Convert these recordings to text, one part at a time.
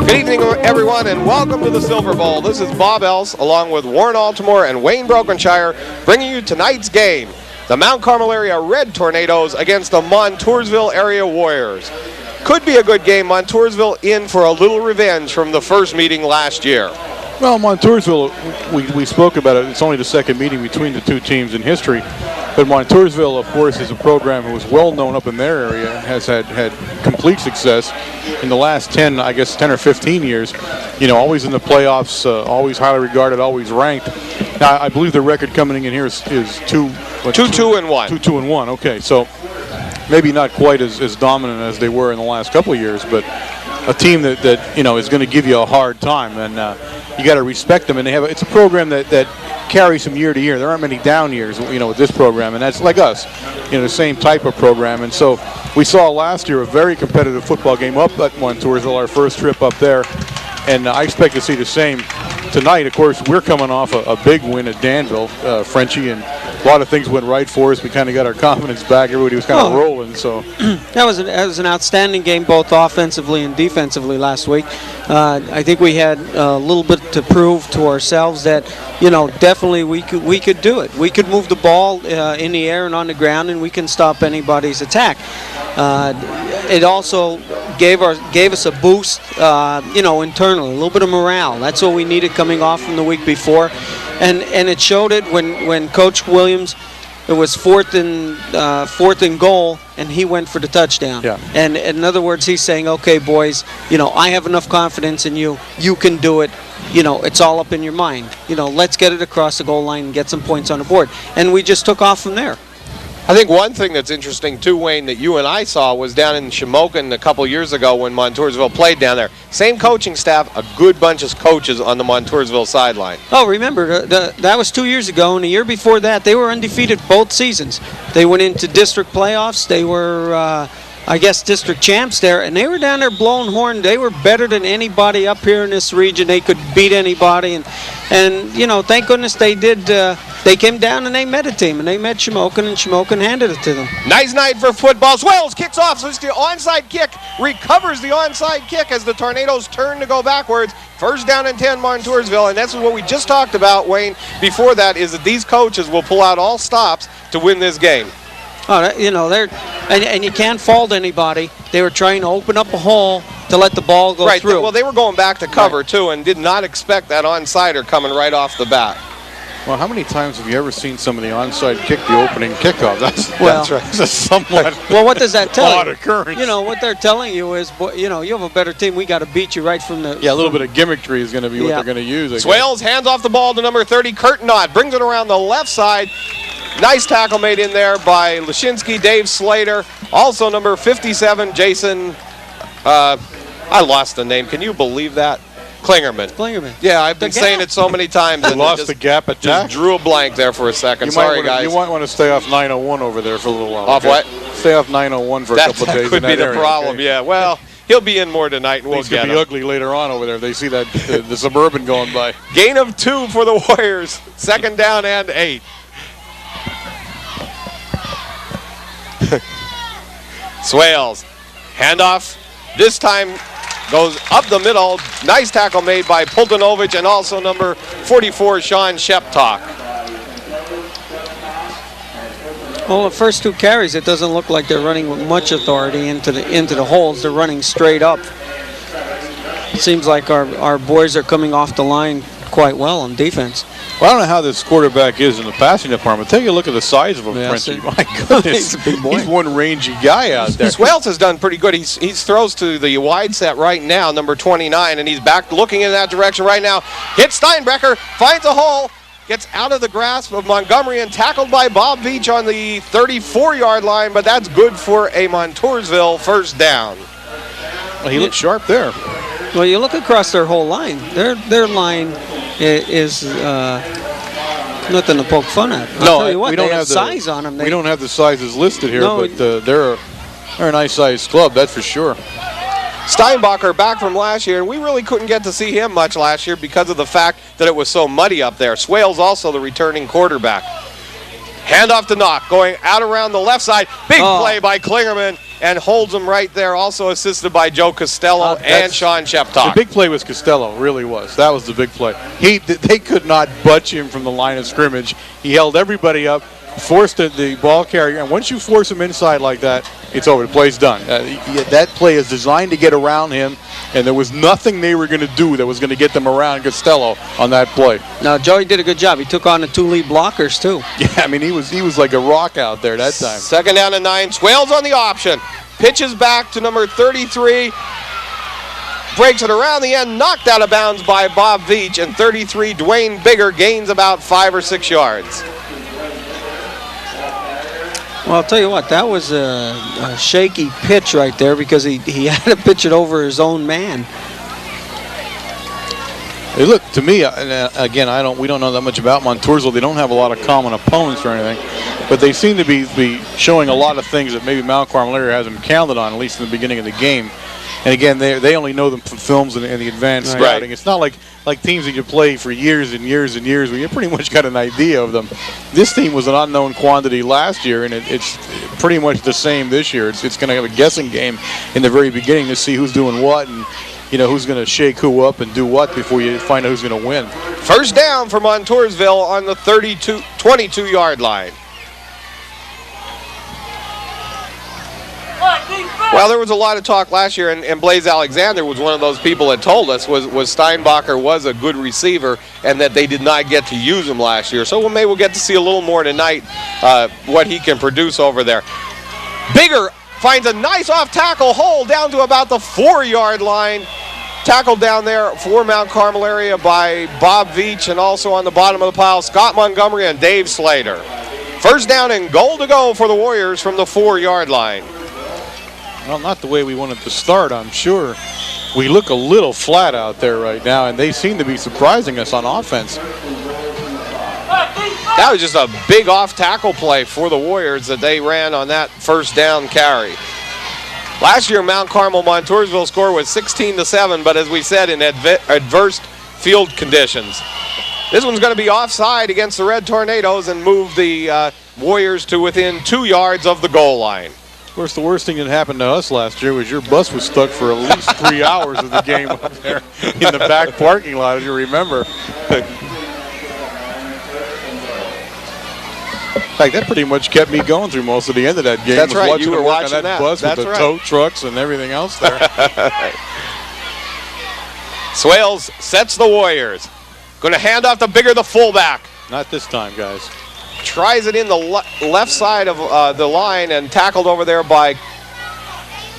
Good evening, everyone, and welcome to the Silver Bowl. This is Bob Else, along with Warren Altamore and Wayne Brokenshire, bringing you tonight's game. The Mount Carmel area Red Tornadoes against the Montoursville area Warriors. Could be a good game. Montoursville in for a little revenge from the first meeting last year. Well, Montoursville, we spoke about it. It's only the second meeting between the two teams in history. But Montoursville, of course, is a program who is well known up in their area, has had complete success in the last 10 or 15 years. You know, always in the playoffs, always highly regarded, always ranked. Now, I believe the record coming in here is 2-1. 2-2-1. Okay, so maybe not quite as dominant as they were in the last couple of years, but a team that you know is going to give you a hard time, and you got to respect them. And it's a program that carries from year to year. There aren't many down years, you know, with this program, and that's like us, you know, the same type of program. And so we saw last year a very competitive football game up at Montoursville, our first trip up there, and I expect to see the same tonight. Of course, we're coming off a big win at Danville, Frenchie, and a lot of things went right for us. We kind of got our confidence back. Everybody was kind of rolling. So that was an outstanding game, both offensively and defensively last week. I think we had a little bit to prove to ourselves that, you know, definitely we could do it. We could move the ball in the air and on the ground, and we can stop anybody's attack. It also gave us a boost, you know, internally, a little bit of morale. That's what we needed coming off from the week before, and it showed it when Coach Williams. It was fourth and goal, and he went for the touchdown. Yeah. And in other words, he's saying, "Okay, boys, you know, I have enough confidence in you. You can do it. You know, it's all up in your mind. You know, let's get it across the goal line and get some points on the board." And we just took off from there. I think one thing that's interesting, too, Wayne, that you and I saw was down in Shamokin a couple years ago when Montoursville played down there. Same coaching staff, a good bunch of coaches on the Montoursville sideline. Oh, remember, that was 2 years ago, and the year before that, they were undefeated both seasons. They went into district playoffs. They were, district champs there, and they were down there blowing horn. They were better than anybody up here in this region. They could beat anybody, and you know, thank goodness they did. They came down and they met a team, and they met Shamokin, and Shamokin handed it to them. Nice night for football. Swells kicks off, so it's the onside kick. Recovers the onside kick as the Tornadoes turn to go backwards. First down and 10, Montoursville, and that's what we just talked about, Wayne. Before that, is that these coaches will pull out all stops to win this game. Oh, you know, and you can't fault anybody. They were trying to open up a hole to let the ball go through. Well, they were going back to cover, too, and did not expect that onside coming right off the bat. Well, how many times have you ever seen somebody onside kick the opening kickoff? That's right. That's somewhat well, what does that tell odd you? Occurrence. You know, what they're telling you is, you know, you have a better team. We got to beat you right from the... Yeah, a little bit of gimmickry is going to be what they're going to use. Swales hands off the ball to number 30, Curtinot. Brings it around the left side. Nice tackle made in there by Leshinski, Dave Slater. Also number 57, Jason... I lost the name. Can you believe that? Klingerman. Yeah, I've been saying it so many times. And lost the gap attack. Just drew a blank there for a second. Sorry, guys. You might want to stay off 901 over there for a little while. Off what? Stay off 901 for a couple of days. That could be the problem, yeah. Well, he'll be in more tonight, and we'll get him. It's going to be ugly later on over there. They see that the Suburban going by. Gain of 2 for the Warriors. Second down and 8. Swales. Handoff. This time goes up the middle. Nice tackle made by Pultanovich and also number 44, Sean Sheptock. Well, the first 2 carries, it doesn't look like they're running with much authority into the holes. They're running straight up. It seems like our boys are coming off the line quite well on defense. Well, I don't know how this quarterback is in the passing department. Take a look at the size of him, Frenchie. My goodness. He's a big boy. He's one rangy guy out there. Swales has done pretty good. He throws to the wide set right now, number 29, and he's back looking in that direction right now. Hits Steinbrecher, finds a hole, gets out of the grasp of Montgomery and tackled by Bob Veach on the 34-yard line, but that's good for a Montoursville first down. Well, he looked sharp there. Well, you look across their whole line. Their line is nothing to poke fun at. I'll tell you what, we don't have size on them. We don't have the sizes listed here, but they're a nice-sized club, that's for sure. Steinbacher back from last year, and we really couldn't get to see him much last year because of the fact that it was so muddy up there. Swales also the returning quarterback. Handoff to Knock, going out around the left side. Big play by Klingerman, and holds them right there, also assisted by Joe Costello and Sean Sheptock. The big play was Costello, really was. That was the big play. They could not budge him from the line of scrimmage. He held everybody up, forced the ball carrier, and once you force him inside like that, it's over. The play's done. That play is designed to get around him, and there was nothing they were going to do that was going to get them around Costello on that play. No, Joey did a good job. He took on the 2 lead blockers, too. Yeah, I mean, he was like a rock out there that time. Second down and 9. Swales on the option. Pitches back to number 33. Breaks it around the end, knocked out of bounds by Bob Veach, and 33, Dwayne Bigger, gains about 5 or 6 yards. Well, I'll tell you what, that was a shaky pitch right there because he had to pitch it over his own man. Hey, look, to me, again, we don't know that much about Montoursville. They don't have a lot of common opponents or anything, but they seem to be showing a lot of things that maybe Mount Carmel area hasn't counted on, at least in the beginning of the game. And again, they only know them from films and the advanced scouting. Right. It's not like teams that you play for years and years and years where you pretty much got an idea of them. This team was an unknown quantity last year, and it's pretty much the same this year. It's going to have a guessing game in the very beginning to see who's doing what and who's going to shake who up and do what before you find out who's going to win. First down for Montoursville on the 22-yard line. Well, there was a lot of talk last year, and Blaze Alexander was one of those people that told us was Steinbacher was a good receiver and that they did not get to use him last year. So maybe we'll get to see a little more tonight what he can produce over there. Bigger finds a nice off-tackle hole down to about the 4-yard line. Tackled down there for Mount Carmel area by Bob Veach, and also on the bottom of the pile, Scott Montgomery and Dave Slater. First down and goal to go for the Warriors from the 4-yard line. Well, not the way we wanted to start, I'm sure. We look a little flat out there right now, and they seem to be surprising us on offense. That was just a big off-tackle play for the Warriors that they ran on that first down carry. Last year, Mount Carmel Montoursville score was 16-7, but as we said, in adverse field conditions. This one's going to be offside against the Red Tornadoes and move the Warriors to within 2 yards of the goal line. Of course, the worst thing that happened to us last year was your bus was stuck for at least 3 hours of the game up there in the back parking lot, as you remember. In fact, that pretty much kept me going through most of the end of that game. That's right, you were watching that bus with the tow trucks and everything else there. Swales sets the Warriors. Going to hand off to Bigger, the fullback. Not this time, guys. Tries it in the left side of the line and tackled over there by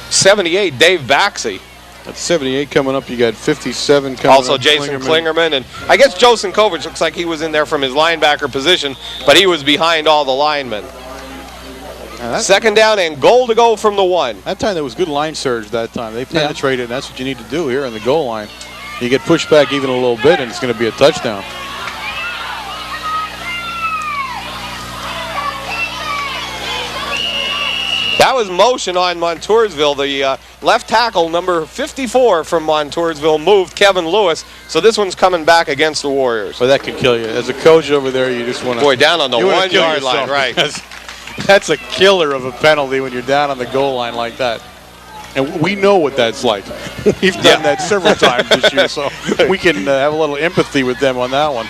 78, Dave Baxey. That's 78 coming up. You got 57 coming also up. Jason Klingerman. And I guess Joe Sinkovich looks like he was in there from his linebacker position, but he was behind all the linemen. Second down and goal to go from the 1. That time there was good line surge that time. They penetrated, and that's what you need to do here on the goal line. You get pushed back even a little bit, and it's going to be a touchdown. That was motion on Montoursville. The left tackle, number 54 from Montoursville, moved Kevin Lewis. So this one's coming back against the Warriors. But that could kill you. As a coach over there, you just want to... Boy, down on the 1 yard line, right. That's a killer of a penalty when you're down on the goal line like that. And we know what that's like. We've done that several times this year, so we can have a little empathy with them on that one.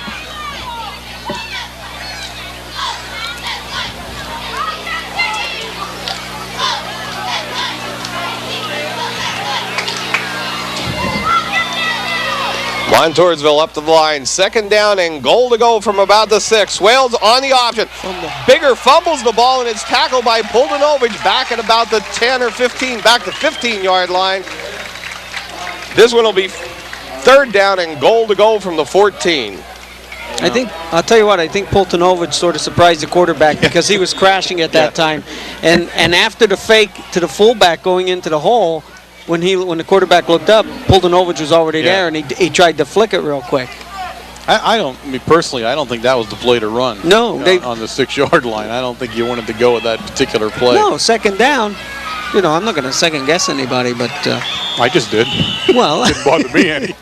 Montoursville up to the line. Second down and goal to go from about the 6. Swales on the option. Bigger fumbles the ball, and it's tackled by Puldanovich back at about the 10 or 15, back to 15-yard line. This one will be third down and goal to go from the 14. I'll tell you what, I think Pultanovich sort of surprised the quarterback because he was crashing at that time. And after the fake to the fullback going into the hole, when the quarterback looked up, Pultanovich was already there, and he tried to flick it real quick. Personally, I don't think that was the play to run. No. On the 6-yard line. I don't think you wanted to go with that particular play. No, second down. I'm not going to second guess anybody, but... I just did. Well... It didn't bother me any.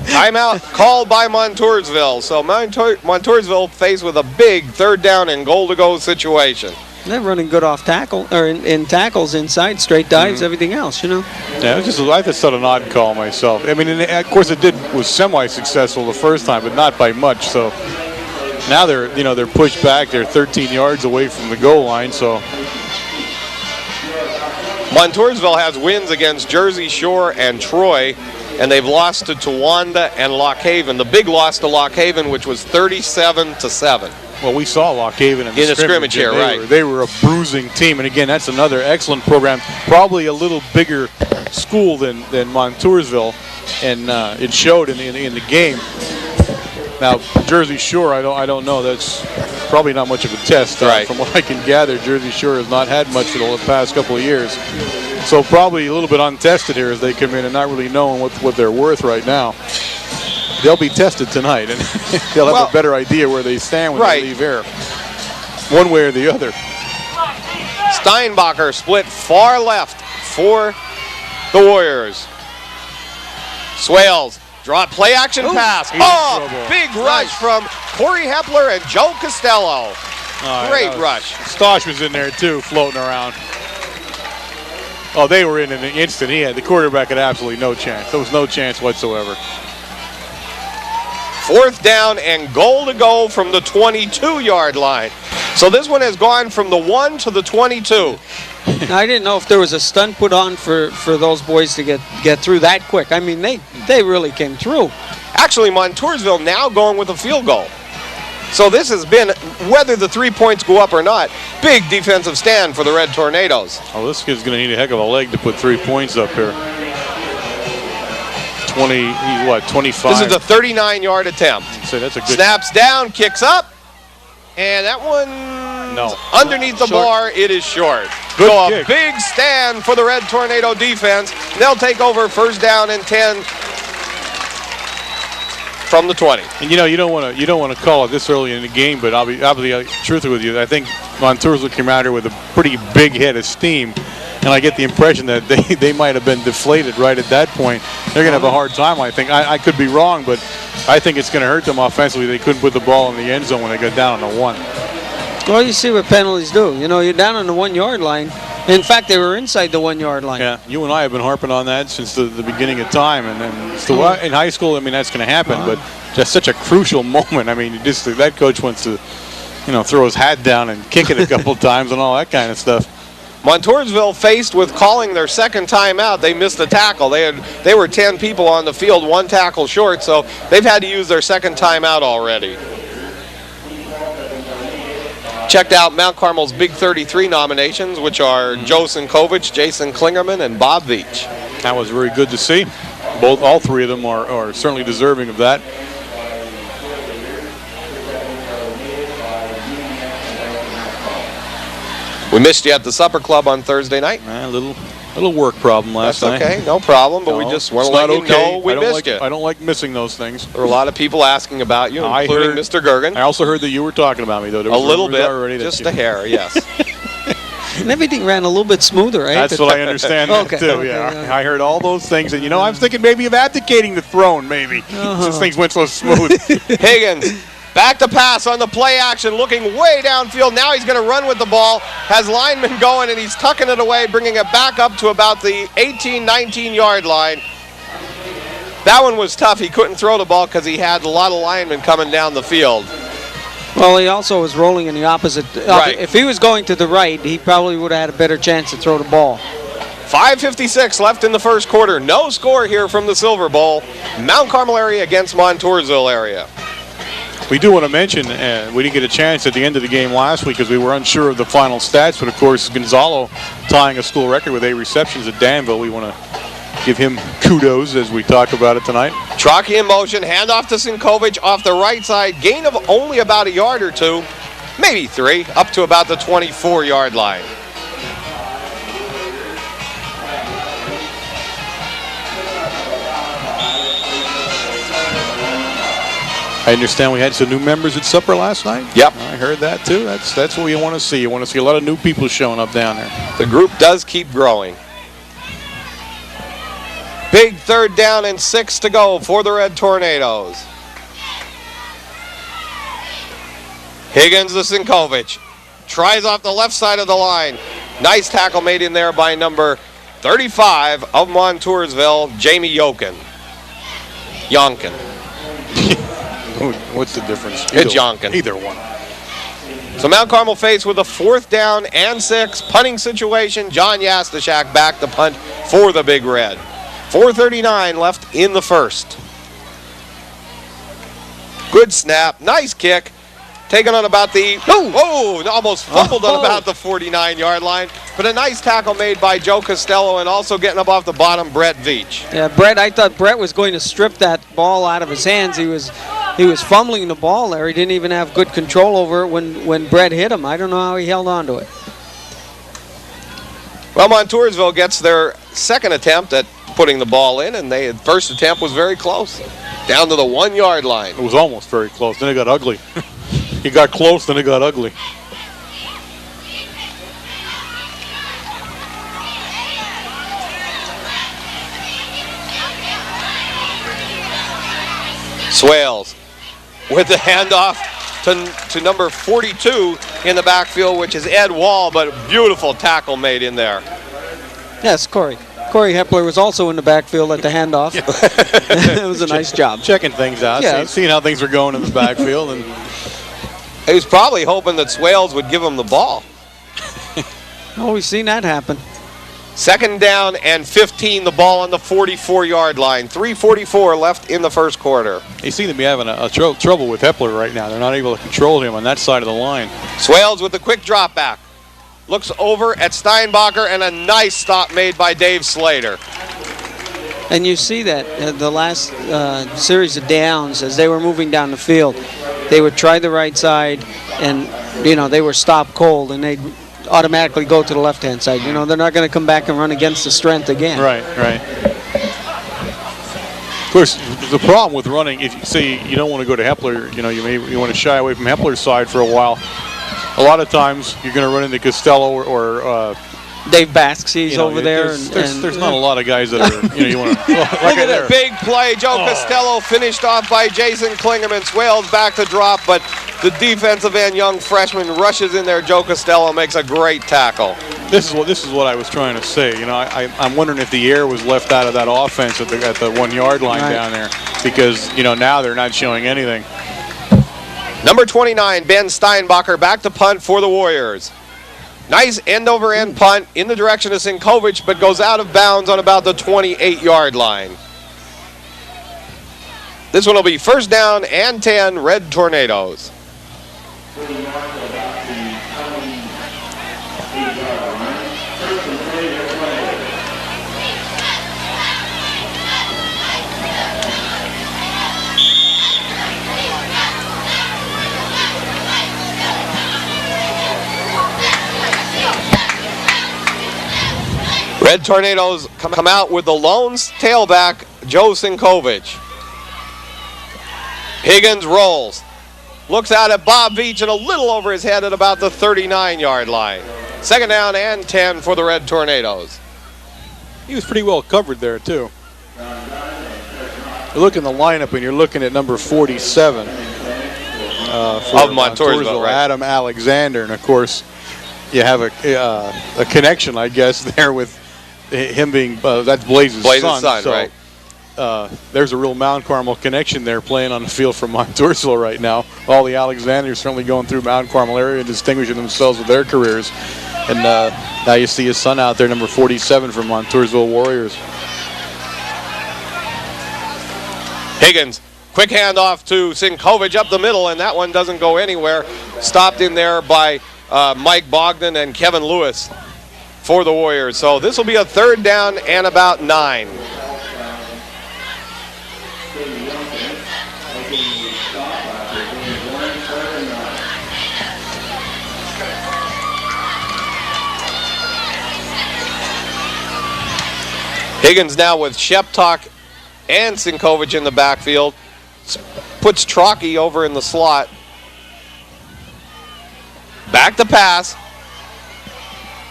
Timeout called by Montoursville. So Montoursville faced with a big third down and goal to go situation. They're running good off tackle, or in tackles inside, straight dives, everything else, you know. Yeah, I just thought an odd call myself. I mean, of course, was semi-successful the first time, but not by much. So now they're pushed back. They're 13 yards away from the goal line. So Montoursville has wins against Jersey Shore and Troy, and they've lost to Towanda and Lock Haven. The big loss to Lock Haven, which was 37-7. Well, we saw Lock Haven in the scrimmage here, right? They were a bruising team, and again, that's another excellent program. Probably a little bigger school than Montoursville, and it showed in the game. Now, Jersey Shore, I don't know. That's probably not much of a test. Right. From what I can gather, Jersey Shore has not had much for the past couple of years, so probably a little bit untested here as they come in and not really knowing what they're worth right now. They'll be tested tonight, and they'll have a better idea where they stand when they leave here, one way or the other. Steinbacher split far left for the Warriors. Swales, play action pass. Big rush from Corey Hepler and Joe Costello. Great rush. Stosh was in there too, floating around. Oh, they were in an instant. The quarterback had absolutely no chance. There was no chance whatsoever. 4th down and goal to go from the 22-yard line. So this one has gone from the 1 to the 22. I didn't know if there was a stunt put on for those boys to get through that quick. I mean, they really came through. Actually, Montoursville now going with a field goal. So this has been, whether the 3 points go up or not, big defensive stand for the Red Tornadoes. Oh, this kid's going to need a heck of a leg to put 3 points up here. 25. This is a 39-yard attempt. So that's a good snaps down, kicks up, and that one underneath the bar. It is short. Good so kick. A big stand for the Red Tornado defense. They'll take over 1st down and 10 from the 20. And you don't want to call it this early in the game, but I'll be truthful with you. I think Montoursville came out here with a pretty big head of steam. And I get the impression that they might have been deflated right at that point. They're going to have a hard time, I think. I could be wrong, but I think it's going to hurt them offensively. They couldn't put the ball in the end zone when they got down on the 1. Well, you see what penalties do. You know, you're down on the 1-yard line. In fact, they were inside the 1-yard line. Yeah, you and I have been harping on that since the beginning of time. And then in high school, I mean, that's going to happen. But just such a crucial moment. I mean, that coach wants to, throw his hat down and kick it a couple times and all that kind of stuff. Montoursville faced with calling their second timeout. They missed a tackle. They were 10 people on the field, 1 tackle short, so they've had to use their second timeout already. Checked out Mount Carmel's Big 33 nominations, which are Joe Sinkovich, Jason Klingerman, and Bob Veach. That was very good to see. All 3 of them are certainly deserving of that. We missed you at the supper club on Thursday night. A little work problem last night. That's okay, no problem, but we just want to let you know we missed you. I don't like missing those things. There were a lot of people asking about you, including Mr. Gergen. I also heard that you were talking about me, though. A little bit, just a hair, yes. And everything ran a little bit smoother, right? That's what I understand too, yeah. I heard all those things, and I was thinking maybe of abdicating the throne, maybe, since things went so smooth. Higgins. Back to pass on the play action, looking way downfield. Now he's going to run with the ball. Has linemen going, and he's tucking it away, bringing it back up to about the 18, 19-yard line. That one was tough. He couldn't throw the ball because he had a lot of linemen coming down the field. Well, he also was rolling in the opposite. Right. If he was going to the right, he probably would have had a better chance to throw the ball. 5:56 left in the first quarter. No score here from the Silver Bowl. Mount Carmel area against Montoursville area. We do want to mention we didn't get a chance at the end of the game last week because we were unsure of the final stats, but of course Gonzalo tying a school record with 8 receptions at Danville. We want to give him kudos as we talk about it tonight. Trocki in motion, handoff to Sinkovich off the right side, gain of only about a yard or 2, maybe 3, up to about the 24-yard line. I understand we had some new members at supper last night. Yep. I heard that too. That's what you want to see. You want to see a lot of new people showing up down there. The group does keep growing. Big 3rd down and 6 to go for the Red Tornadoes. Higgins to Sinkovich. tries off the left side of the line. Nice tackle made in there by number 35 of Montoursville, Jamie Yonkin. What's the difference? It's Yonkin. Either one. So Mount Carmel faced with a 4th down and 6 punting situation. John Yastashak back to punt for the Big Red. 4:39 left in the first. Good snap, nice kick. Taken on about the, almost fumbled on about the 49-yard line. But a nice tackle made by Joe Costello, and also getting up off the bottom, Brett Veach. Yeah, Brett, I thought Brett was going to strip that ball out of his hands. He was fumbling the ball there. He didn't even have good control over it when Brett hit him. I don't know how he held on to it. Well, Montoursville gets their second attempt at putting the ball in, and their first attempt was very close, down to the 1-yard line. It was almost very close. Then it got ugly. He got close, then it got ugly. Swales with the handoff to number 42 in the backfield, which is Ed Wall, but a beautiful tackle made in there. Yes, Corey Hepler was also in the backfield at the handoff. It was a nice job. Checking things out, seeing how things were going in the backfield. And he was probably hoping that Swales would give him the ball. Oh, we've seen that happen. 2nd down and 15, the ball on the 44-yard line. 3:44 left in the first quarter. They seem to be having a trouble with Hepler right now. They're not able to control him on that side of the line. Swales with the quick drop back. Looks over at Steinbacher, and a nice stop made by Dave Slater. And you see that the last series of downs, as they were moving down the field, they would try the right side, and they were stopped cold, and they'd automatically go to the left-hand side. They're not going to come back and run against the strength again. Right. Of course, the problem with running, if you say you don't want to go to Hepler, you want to shy away from Hepler's side for a while. A lot of times you're going to run into Costello or Dave Baskey's over there. There's not a lot of guys that are, you want to. Look at that big play. Joe Costello finished off by Jason Klingerman. Swales back to drop, but the defensive end, young freshman, rushes in there. Joe Costello makes a great tackle. This is what I was trying to say. I'm wondering if the air was left out of that offense at the 1-yard line down there, because now they're not showing anything. Number 29, Ben Steinbacher, back to punt for the Warriors. Nice end-over-end punt in the direction of Sinkovich, but goes out of bounds on about the 28-yard line. This one will be 1st down and 10, Red Tornadoes. Red Tornadoes come out with the lone tailback, Joe Sinkovich. Higgins rolls. Looks out at Bob Veach and a little over his head at about the 39-yard line. 2nd down and 10 for the Red Tornadoes. He was pretty well covered there, too. You look in the lineup and you're looking at number 47 for of Montoursville, right? Adam Alexander. And, of course, you have a connection, I guess, there with him being that's Blaze's son. So, right. There's a real Mount Carmel connection there, playing on the field for Montoursville right now. All the Alexanders certainly going through Mount Carmel area and distinguishing themselves with their careers. And now you see his son out there, number 47 from Montoursville Warriors. Higgins, quick handoff to Sinkovich up the middle, and that one doesn't go anywhere. Stopped in there by Mike Bogdan and Kevin Lewis for the Warriors. So this will be a 3rd down and about 9. Higgins now with Sheptok and Sinkovich in the backfield. Puts Trocki over in the slot. Back to pass.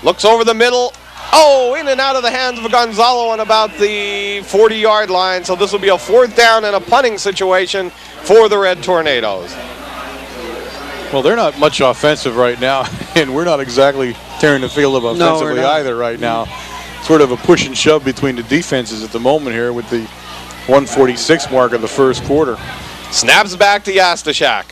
Looks over the middle. Oh, in and out of the hands of Gonzalo on about the 40-yard line. So this will be a 4th down and a punting situation for the Red Tornadoes. Well, they're not much offensive right now, and we're not exactly tearing the field up offensively either right now. Sort of a push and shove between the defenses at the moment here with the 146 mark of the first quarter. Snaps back to Yastashak.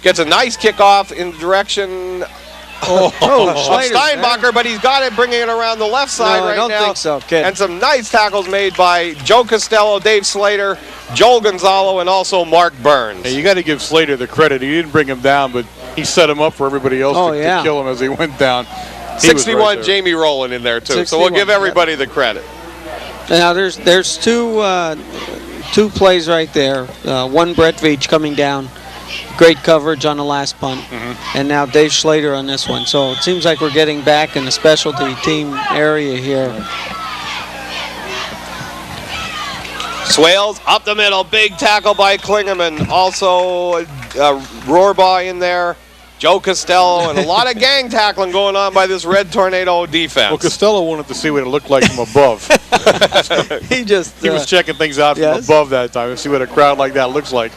Gets a nice kickoff in the direction of Steinbacher, but he's got it, bringing it around the left side right now. I don't think so, kid. And some nice tackles made by Joe Costello, Dave Slater, Joel Gonzalo, and also Mark Burns. Hey, you got to give Slater the credit. He didn't bring him down, but he set him up for everybody else to kill him as he went down. 61, right, Jamie Rowland in there too. 61, so we'll give everybody the credit. Now there's two plays right there. One, Brett Veach coming down. Great coverage on the last punt. And now Dave Slater on this one. So it seems like we're getting back in the specialty team area here. Swales up the middle. Big tackle by Klingerman. Also Rohrbaugh in there. Joe Costello, and a lot of gang tackling going on by this Red Tornado defense. Well, Costello wanted to see what it looked like from above. He was checking things out from above that time and see what a crowd like that looks like.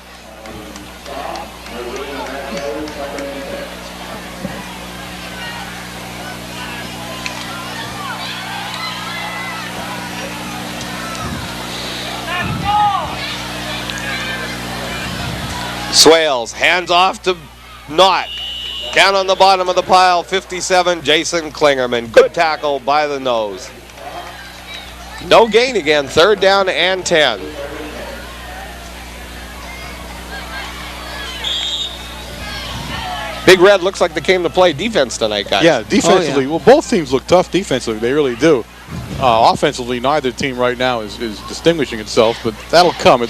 Swales, hands off to Knott. Down on the bottom of the pile, 57, Jason Klingerman. Good tackle by the nose. No gain again, 3rd down and 10. Big Red looks like they came to play defense tonight, guys. Yeah, defensively. Well, both teams look tough defensively. They really do. Offensively, neither team right now is distinguishing itself, but that'll come.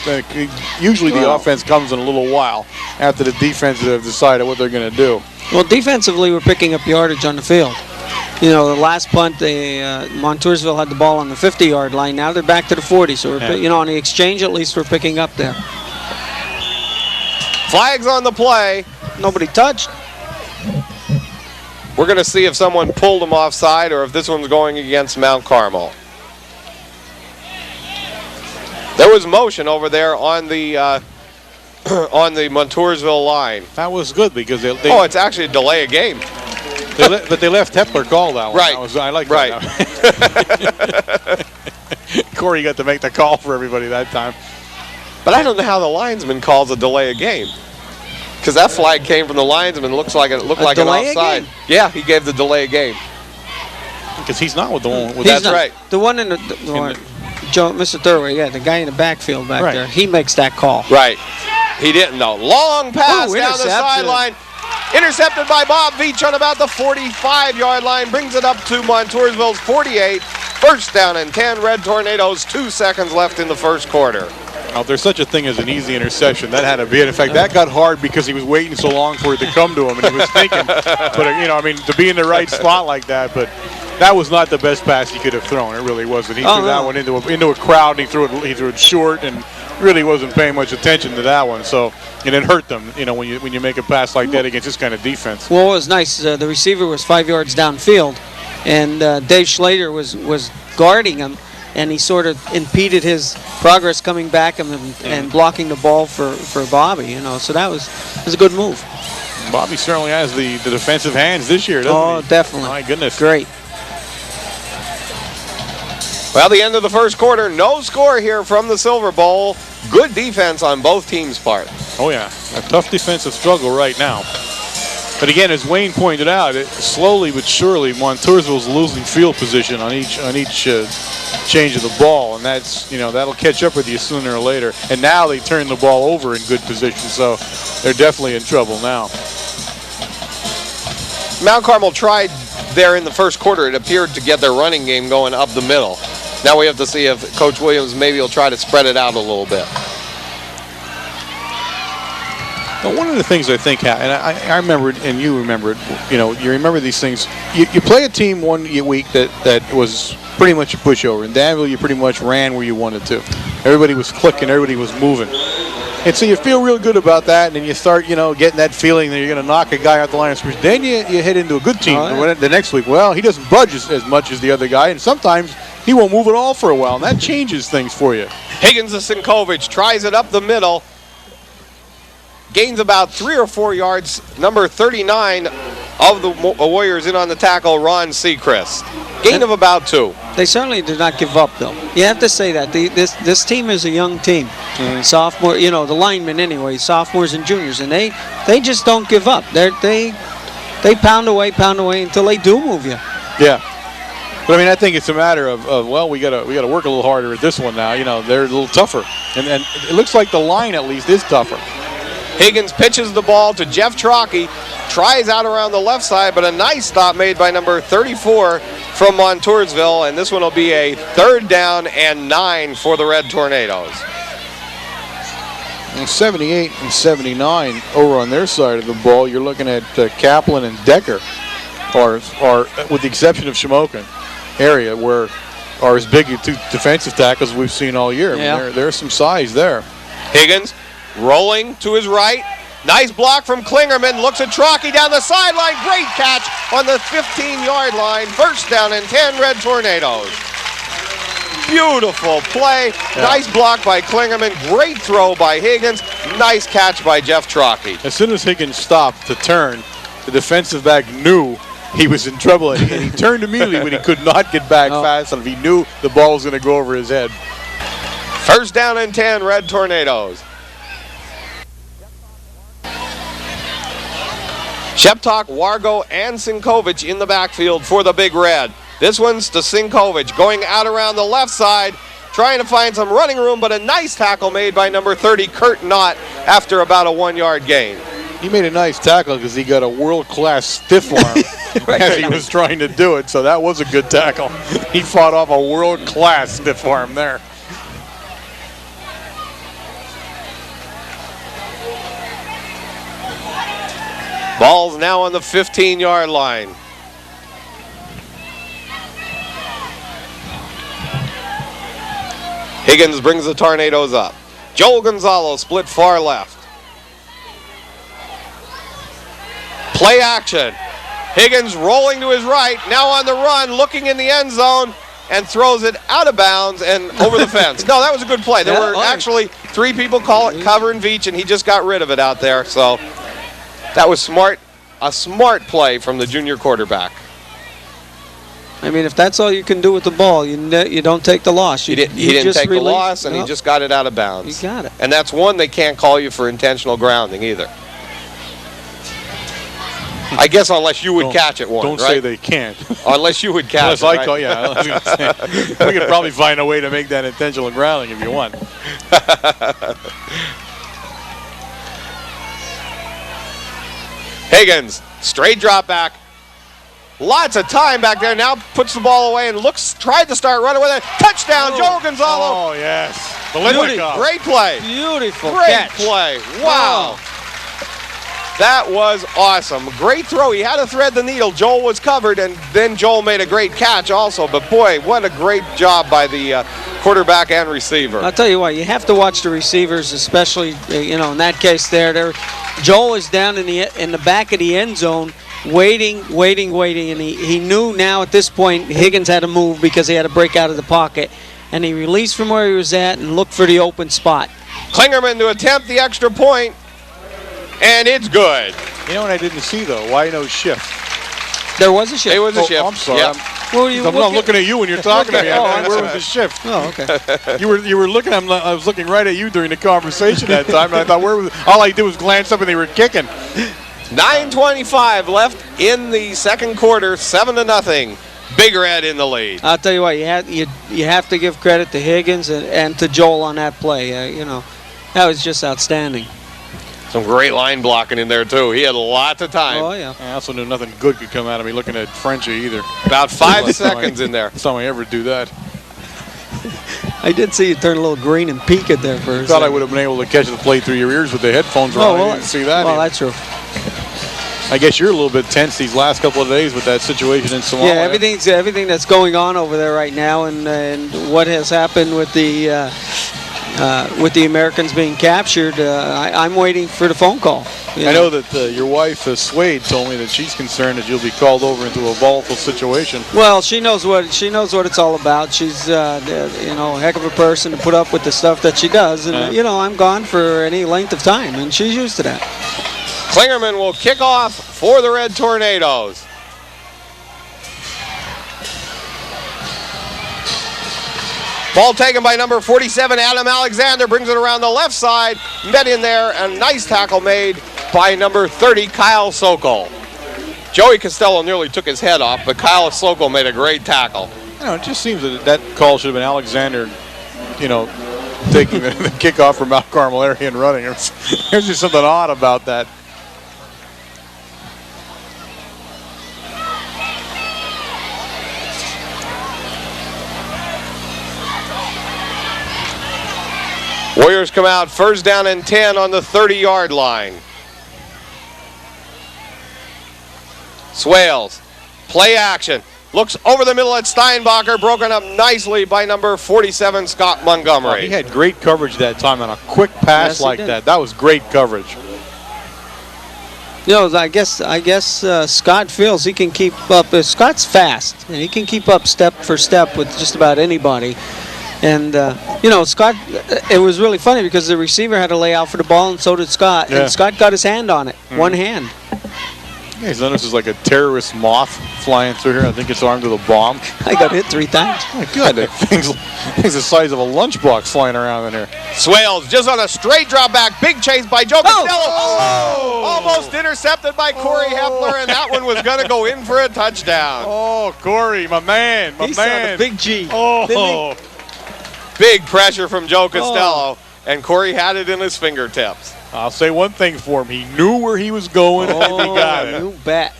Usually the offense comes in a little while after the defense have decided what they're going to do. Well, defensively, we're picking up yardage on the field. You know, the last punt, Montoursville had the ball on the 50-yard line. Now they're back to the 40. So, on the exchange, at least we're picking up there. Flags on the play. Nobody touched. We're going to see if someone pulled them offside or if this one's going against Mount Carmel. There was motion over there on the Montoursville line. That was good because they it's actually a delay of game. But they left Hepler call that one. Right. I like that. Right. Corey got to make the call for everybody that time. But I don't know how the linesman calls a delay of game. Because that flag came from the linesman. It looked like an offside. Yeah, he gave the delay of game. Because he's not with the one. That's right. The one in the Joe, Mr. Thurway, the guy in the backfield back there, he makes that call. Right. He didn't though. Long pass down the sideline. Intercepted by Bob Veach on about the 45-yard line. Brings it up to Montoursville's 48. 1st down and 10. Red Tornadoes, 2 seconds left in the first quarter. Now, if there's such a thing as an easy interception, that had to be it. In fact, that got hard because he was waiting so long for it to come to him, and he was thinking. But, to be in the right spot like that, but that was not the best pass he could have thrown. It really wasn't. He threw that one into a crowd, and he threw it short, and really wasn't paying much attention to that one. So, and it hurt them, when you make a pass like that against this kind of defense. Well, it was nice. The receiver was 5 yards downfield, and Dave Slater was guarding him. And he sort of impeded his progress coming back and blocking the ball for Bobby, So that was a good move. Bobby certainly has the defensive hands this year, doesn't he? Oh, definitely. My goodness. Great. Well, the end of the first quarter, no score here from the Silver Bowl. Good defense on both teams' part. Oh, yeah. A tough defensive struggle right now. But again, as Wayne pointed out, slowly but surely, Montoursville's losing field position on each change of the ball, and that's that'll catch up with you sooner or later. And now they turn the ball over in good position, so they're definitely in trouble now. Mount Carmel tried there in the first quarter. It appeared to get their running game going up the middle. Now we have to see if Coach Williams maybe will try to spread it out a little bit. Well, one of the things I think, and I remember it, and you remember it, you remember these things. You play a team one week that was pretty much a pushover. In Danville, you pretty much ran where you wanted to. Everybody was clicking, everybody was moving. And so you feel real good about that, and then you start, getting that feeling that you're going to knock a guy out the line of scrimmage. Then you head into a good team the next week. Well, he doesn't budge as much as the other guy, and sometimes he won't move at all for a while, and that changes things for you. Higgins to Sinkovich, tries it up the middle. gains about 3 or 4 yards. Number 39 of the Warriors in on the tackle, Ron Seacrest. Gain of about 2. They certainly did not give up, though. You have to say that. This team is a young team. Sophomore, the linemen anyway, sophomores and juniors, and they just don't give up. They pound away until they do move you. Yeah. But I mean, I think it's a matter of well, we gotta work a little harder at this one now. They're a little tougher, and it looks like the line at least is tougher. Higgins pitches the ball to Jeff Trocki, tries out around the left side, but a nice stop made by number 34 from Montoursville, and this one will be a 3rd down and 9 for the Red Tornadoes. And 78 and 79 over on their side of the ball. You're looking at Kaplan and Decker, are with the exception of Shamokin area, where are as big as 2 defensive tackles we've seen all year. Yeah. I mean, there's some size there. Higgins rolling to his right. Nice block from Klingerman. Looks at Trocki down the sideline. Great catch on the 15-yard line. 1st down and 10, Red Tornadoes. Beautiful play. Yeah. Nice block by Klingerman. Great throw by Higgins. Nice catch by Jeff Trocki. As soon as Higgins stopped to turn, the defensive back knew he was in trouble, and he turned immediately when he could not get back fast enough. He knew the ball was going to go over his head. 1st down and 10, Red Tornadoes. Sheptok, Wargo, and Sinkovich in the backfield for the Big Red. This one's to Sinkovich, going out around the left side, trying to find some running room, but a nice tackle made by number 30, Kurt Knott, after about a 1-yard gain. He made a nice tackle because he got a world-class stiff arm as he was trying to do it, so that was a good tackle. He fought off a world-class stiff arm there. Ball's now on the 15-yard line. Higgins brings the Tornadoes up. Joel Gonzalo split far left. Play action. Higgins rolling to his right, now on the run, looking in the end zone, and throws it out of bounds and over the fence. No, that was a good play. There were actually 3 people covering Veach, and he just got rid of it out there. So that was smart, a smart play from the junior quarterback. I mean, if that's all you can do with the ball, you don't take the loss. He didn't take the loss, and he just got it out of bounds. You got it. And that's one they can't call you for intentional grounding either. I guess unless you would catch it, Don't right? say they can't. Unless you would catch unless it, I call, yeah. I was gonna say, we could probably find a way to make that intentional grounding if you want. Higgins, straight drop back. Lots of time back there. Now puts the ball away and tried to start running with it. Touchdown, Joel Gonzalo. Oh, yes. Great play. Beautiful Great catch. play. Wow. That was awesome. Great throw. He had to thread the needle. Joel was covered, and then Joel made a great catch also. But, boy, what a great job by the quarterback and receiver. I'll tell you what, you have to watch the receivers, especially, in that case there. Joel is down in the back of the end zone, waiting, and he knew now at this point Higgins had to move because he had to break out of the pocket, and he released from where he was at and looked for the open spot. Klingerman to attempt the extra point, and it's good. You know what I didn't see, though? Why no shift? There was a shift. It was a shift. I'm sorry. Yep. I'm not looking at you when you're talking to me. Where was the shift? Oh, okay. You were looking. I was looking right at you during the conversation that time, and I thought, where was? All I did was glance up, and they were kicking. 9:25 left in the second quarter. 7-0. Big Red in the lead. I'll tell you what, you have to give credit to Higgins and to Joel on that play. That was just outstanding. Some great line blocking in there, too. He had lots of time. Oh, yeah. I also knew nothing good could come out of me looking at Frenchie either. About 5 seconds in there. That's how I ever do that. I did see you turn a little green and peek it there for a Thought I would have been able to catch the play through your ears with the headphones on. I didn't see that. Well, that's true. I guess you're a little bit tense these last couple of days with that situation in Somalia. Yeah, everything that's going on over there right now, and what has happened with the with the Americans being captured, I'm waiting for the phone call. I know that your wife, Swade, told me that she's concerned that you'll be called over into a volatile situation. Well, she knows what it's all about. She's a heck of a person to put up with the stuff that she does, and I'm gone for any length of time, and she's used to that. Klingerman will kick off for the Red Tornadoes. Ball taken by number 47, Adam Alexander, brings it around the left side, met in there, and a nice tackle made by number 30, Kyle Sokol. Joey Costello nearly took his head off, but Kyle Sokol made a great tackle. It just seems that call should have been Alexander, taking the kickoff from Mount Carmel area and running. There's just something odd about that. Warriors come out first down and 10 on the 30-yard line. Swales, play action. Looks over the middle at Steinbacher, broken up nicely by number 47, Scott Montgomery. He had great coverage that time on a quick pass like that. That was great coverage. I guess Scott feels he can keep up. Scott's fast, and he can keep up step for step with just about anybody. And, Scott, it was really funny because the receiver had to lay out for the ball, and so did Scott. Yeah. And Scott got his hand on it, one hand. Yeah, he's noticed like a terrorist moth flying through here. I think it's armed with a bomb. I got hit 3 times. My God, that thing's the size of a lunchbox flying around in here. Swales just on a straight drop back. Big chase by Joe Costello. Almost intercepted by Corey Hepler, and that one was going to go in for a touchdown. Oh, Corey, my man. He saw the big G. Oh. Big pressure from Joe Costello, and Corey had it in his fingertips. I'll say one thing for him. He knew where he was going, and he got it. You bet.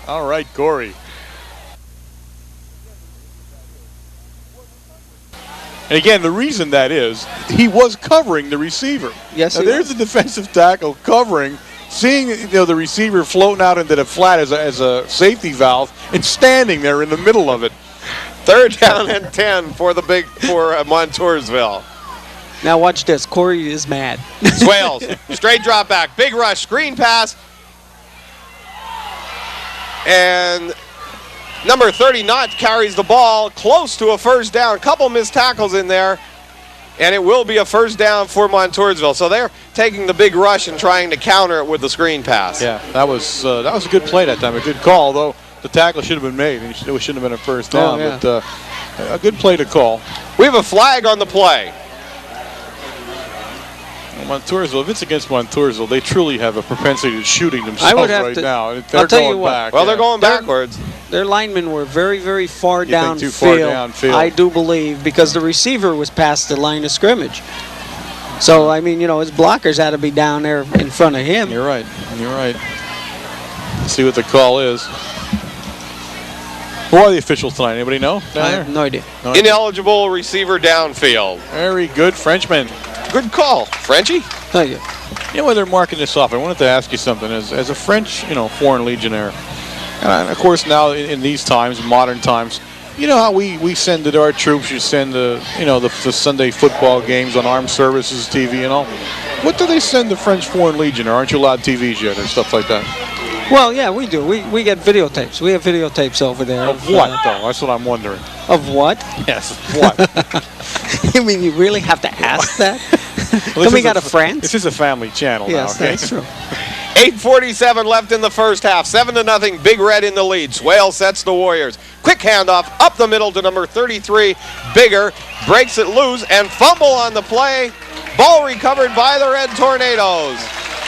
All right, Corey. And again, the reason that is, he was covering the receiver. Yes, now, there's a defensive tackle covering, seeing the receiver floating out into the flat as a safety valve, and standing there in the middle of it. Third down and 10 for Montoursville. Now watch this. Corey is mad. Swales, straight drop back, big rush, screen pass. And number 30 Knott carries the ball close to a first down. Couple missed tackles in there. And it will be a first down for Montoursville. So they're taking the big rush and trying to counter it with the screen pass. Yeah, that was a good play that time, a good call, though. The tackle should have been made. It shouldn't have been a first down, but a good play to call. We have a flag on the play. Montoursville, if it's against Montoursville, they truly have a propensity to shooting themselves now. I'll tell you what. Well, they're going backwards. Their linemen were very, very far downfield. I do believe, because the receiver was past the line of scrimmage. So, his blockers had to be down there in front of him. You're right. Let's see what the call is. Who are the officials tonight? Anybody know? I have no idea. Ineligible receiver downfield. Very good, Frenchman. Good call, Frenchie. Thank you. You know why they're marking this off? I wanted to ask you something. As a French, foreign legionnaire, and of course now in these times, modern times, you know how we send it, our troops, you send the Sunday football games on Armed Services TV and all. What do they send the French Foreign Legion? Or aren't you allowed TVs yet or stuff like that? Well, yeah, we do. We get videotapes. We have videotapes over there. Of what, though? That's what I'm wondering. Of what? Yes, of what? I mean, you really have to ask that? Coming out of France? This is a family channel now, okay? Yes, that's true. 8:47 left in the first half. 7-0, Big Red in the lead. Swale sets the Warriors. Quick handoff up the middle to number 33, Bigger. Breaks it loose and fumble on the play. Ball recovered by the Red Tornadoes.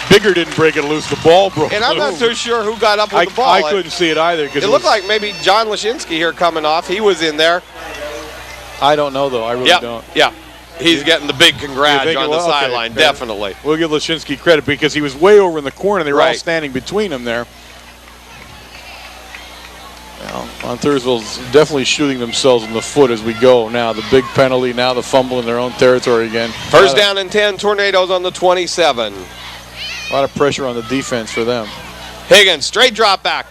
Bigger didn't break it loose. The ball broke And I'm not too sure who got up with the ball. I couldn't see it either. It looked like maybe John Leshinski here coming off. He was in there. I don't know, though. I really don't. Yeah. He's getting the big congrats on the sideline, definitely. We'll give Leshinski credit because he was way over in the corner. They were all standing between him there. Well, Montoursville's definitely shooting themselves in the foot as we go now. The big penalty, now the fumble in their own territory again. First down and 10, Tornadoes on the 27. A lot of pressure on the defense for them. Higgins, straight drop back.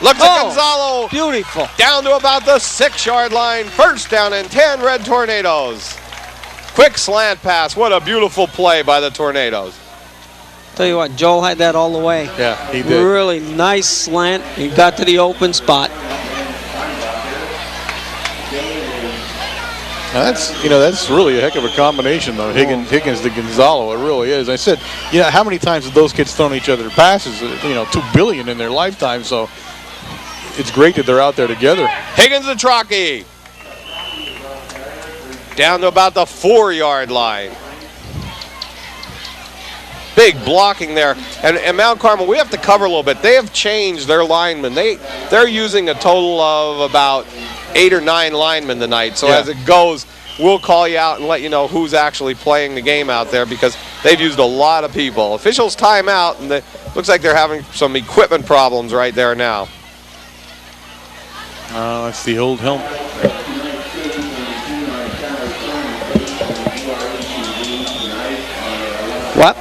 Looks at Gonzalo. Beautiful. Down to about the 6-yard line. First down and 10, Red Tornadoes. Quick slant pass. What a beautiful play by the Tornadoes. Tell you what, Joel had that all the way. Yeah, he did. Really nice slant. He got to the open spot. Now that's really a heck of a combination, though. Higgins to Gonzalo, it really is. I said, how many times have those kids thrown each other passes? 2 billion in their lifetime. So it's great that they're out there together. Higgins to Trocki. Down to about the 4-yard line. Big blocking there. And Mount Carmel, we have to cover a little bit. They have changed their linemen. They're using a total of about 8 or 9 linemen tonight. So as it goes, we'll call you out and let you know who's actually playing the game out there because they've used a lot of people. Officials time out, and it looks like they're having some equipment problems right there now. That's the old helmet. What?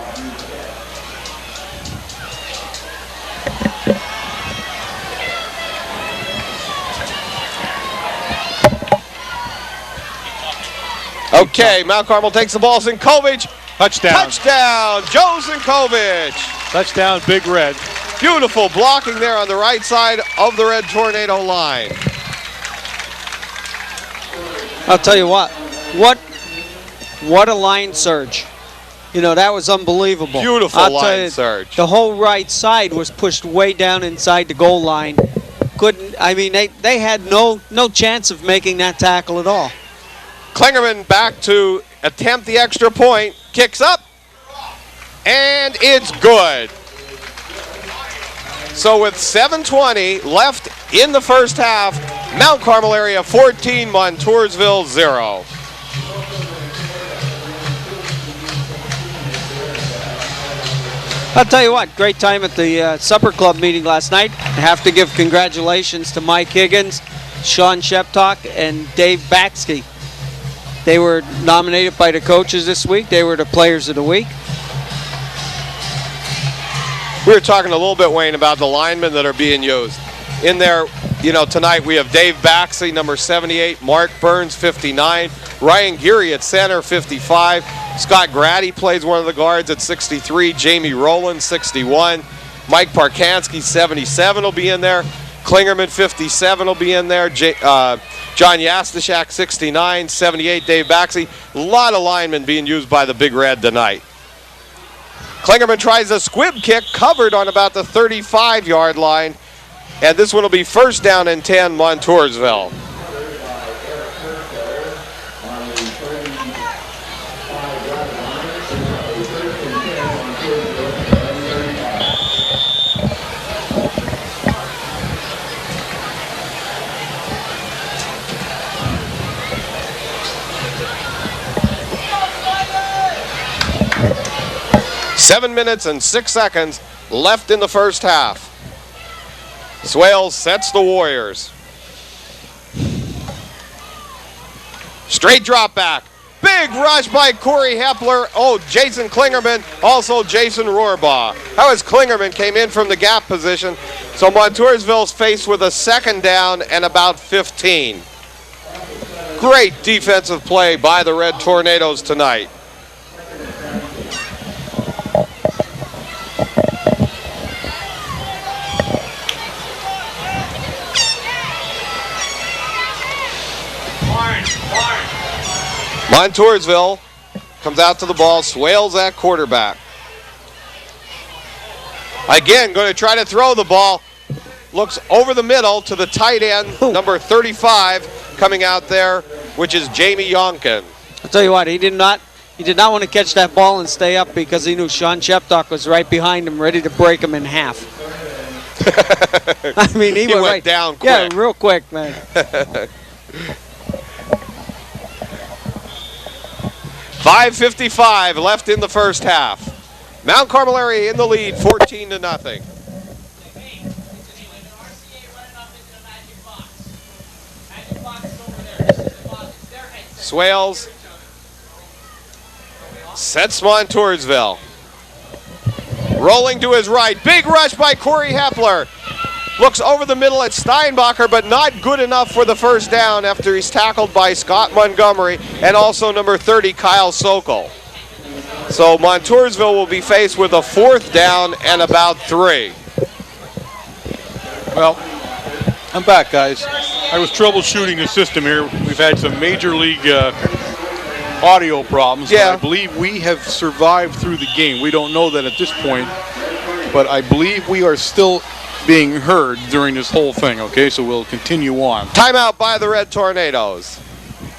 Okay, Mount Carmel takes the ball. Sinkovich. Touchdown. Touchdown, Joe Sinkovich. Touchdown, Big Red. Beautiful blocking there on the right side of the Red Tornado line. I'll tell you what a line surge. That was unbelievable. Beautiful line surge. The whole right side was pushed way down inside the goal line. They had no chance of making that tackle at all. Klingerman back to attempt the extra point. Kicks up. And it's good. So with 7:20 left in the first half, Mount Carmel area 14, Montoursville 0. I'll tell you what, great time at the supper club meeting last night. I have to give congratulations to Mike Higgins, Sean Sheptock, and Dave Baxke. They were nominated by the coaches this week. They were the players of the week. We were talking a little bit, Wayne, about the linemen that are being used. In there, tonight we have Dave Baxley, number 78, Mark Burns, 59, Ryan Geary at center, 55, Scott Grady plays one of the guards at 63, Jamie Rowland, 61, Mike Parkansky, 77 will be in there, Klingerman, 57 will be in there, John Yastashak, 69, 78, Dave Baxley. A lot of linemen being used by the Big Red tonight. Klingerman tries a squib kick, covered on about the 35-yard line. And this one will be first down and 10, Montoursville. Seven minutes and 6 seconds left in the first half. Swales sets the Warriors. Straight drop back. Big rush by Corey Hepler. Oh, Jason Klingerman, also Jason Rohrbaugh. That was Klingerman came in from the gap position. So Montoursville's faced with a second down and about 15. Great defensive play by the Red Tornadoes tonight. Montoursville comes out to the ball, Swales at quarterback. Again, going to try to throw the ball. Looks over the middle to the tight end, number 35, coming out there, which is Jamie Yonkin. I'll tell you what, he did not want to catch that ball and stay up because he knew Sean Sheptock was right behind him, ready to break him in half. He went right down quick. Yeah, real quick, man. 5:55 left in the first half. Mount Carmel area in the lead, 14-0. Swales sets Montoursville. Rolling to his right. Big rush by Corey Hepler. Looks over the middle at Steinbacher, but not good enough for the first down after he's tackled by Scott Montgomery and also number 30, Kyle Sokol. So Montoursville will be faced with a 4th down and about 3. Well, I'm back, guys. I was troubleshooting the system here. We've had some major league audio problems. Yeah. I believe we have survived through the game. We don't know that at this point, but I believe we are still being heard during this whole thing, okay? So we'll continue on. Timeout by the Red Tornadoes.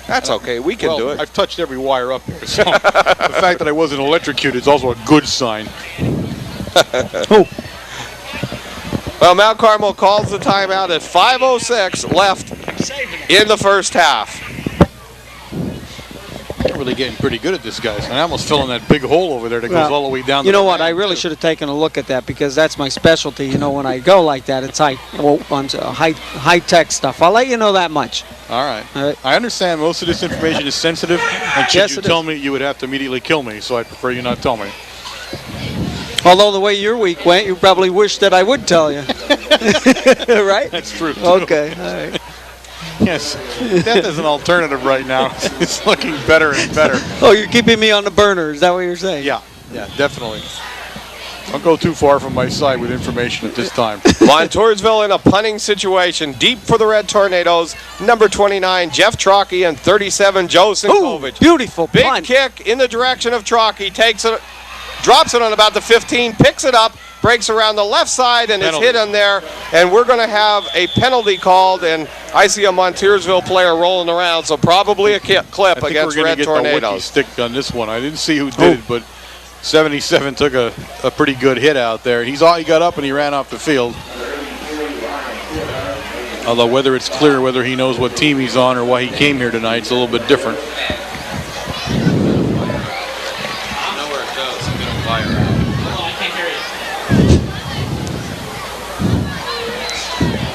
That's okay, we can do it. I've touched every wire up here, so the fact that I wasn't electrocuted is also a good sign. Well, Mount Carmel calls the timeout at 5:06 left in the first half. They're really getting pretty good at this, guys. And I almost fell in that big hole over there that goes all the way down. You know what? I really should have taken a look at that because that's my specialty. You know, when I go like that, it's high-tech stuff. I'll let you know that much. All right. I understand most of this information is sensitive, and should you tell me, you would have to immediately kill me, so I prefer you not tell me. Although the way your week went, you probably wish that I would tell you. Right? That's true, too. Okay, all right. Yes, death is an alternative right now. It's looking better and better. Oh, you're keeping me on the burner. Is that what you're saying? Yeah, definitely. Don't go too far from my side with information at this time. Montoursville in a punting situation. Deep for the Red Tornadoes. Number 29, Jeff Trocki, and 37, Joe Sinkovich. Beautiful punt. Big kick in the direction of Trocki. Takes it, drops it on about the 15, picks it up, breaks around the left side, and it's hit on there. And we're going to have a penalty called, and I see a Montoursville player rolling around, so probably a clip against Red Tornadoes. I think we're going to get the wiki stick on this one. I didn't see who did it, but 77 took a pretty good hit out there. He got up and he ran off the field. Although whether it's clear whether he knows what team he's on or why he came here tonight, it's a little bit different.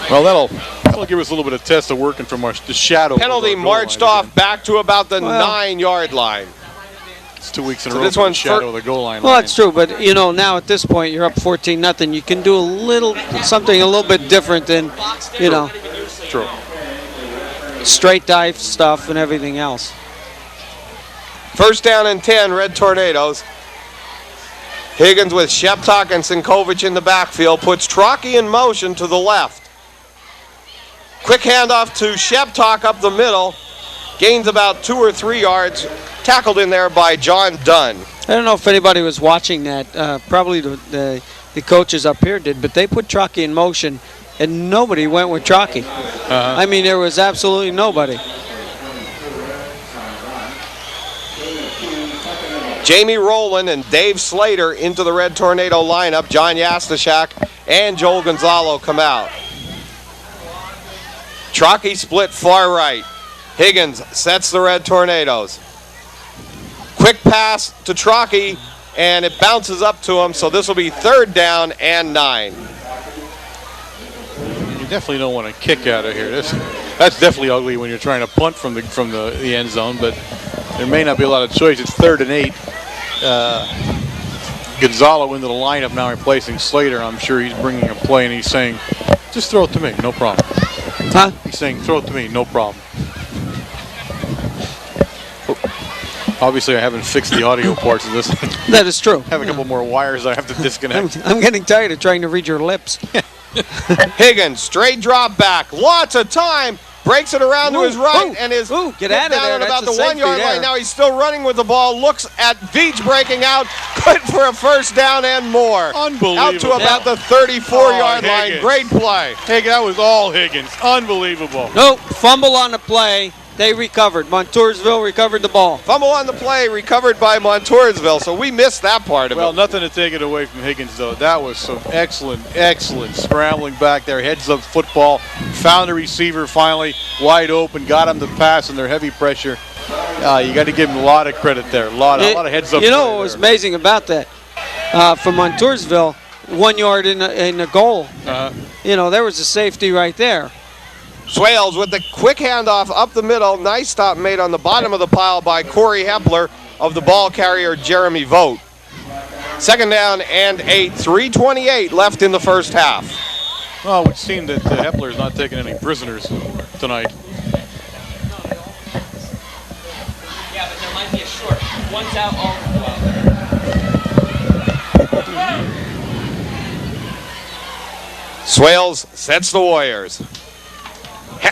Well, that'll give us a little bit of test of working from the shadow. Penalty marched off back to about the 9-yard line. It's 2 weeks in a row. This one's shadow of the goal line. Well, that's true, but you know, now at this point you're up 14-0. You can do something a little bit different than, you know, straight dive stuff and everything else. First down and 10, Red Tornadoes. Higgins with Sheptok and Sinkovich in the backfield puts Trocki in motion to the left. Quick handoff to Sheptok up the middle. Gains about 2 or 3 yards. Tackled in there by John Dunn. I don't know if anybody was watching that. Probably the coaches up here did, but they put Trocki in motion, and nobody went with Trocki. I mean, there was absolutely nobody. Jamie Rowland and Dave Slater into the Red Tornado lineup. John Yastashak and Joel Gonzalo come out. Trocki split far right. Higgins sets the Red Tornadoes. Quick pass to Trocki, and it bounces up to him, so this will be 3rd down and 9. You definitely don't want to kick out of here. That's definitely ugly when you're trying to punt from the end zone, but there may not be a lot of choice. It's 3rd and 8. Gonzalo into the lineup now replacing Slater. I'm sure he's bringing a play, and he's saying, just throw it to me, no problem. Huh? He's saying, throw it to me, no problem. Obviously, I haven't fixed the audio parts of this. That is true. I have a couple more wires I have to disconnect. I'm getting tired of trying to read your lips. Higgins, straight drop back. Lots of time. Breaks it around to his right and is get out of there. Down at about the 1-yard line. Now he's still running with the ball. Looks at Veach breaking out. Good for a first down and more. Unbelievable. Out to about the 34-yard line. Great play. Higgins, that was all Higgins. Unbelievable. Nope. Fumble on the play. They recovered. Montoursville recovered the ball. Fumble on the play, recovered by Montoursville, so we missed that part of it. Well, nothing to take it away from Higgins, though. That was some excellent scrambling back there. Heads up football. Found a receiver finally, wide open, got him to pass under heavy pressure. You got to give him a lot of credit there. A lot of heads up. You know what was amazing about that? For Montoursville, 1 yard in the goal. You know, there was a safety right there. Swales with the quick handoff up the middle. Nice stop made on the bottom of the pile by Corey Hepler of the ball carrier Jeremy Vogt. 2nd down and 8. 3:28 left in the first half. Well, it would seem that Hepler's not taking any prisoners tonight. Yeah, but there might be a short. One's out, all Swales sets the Warriors.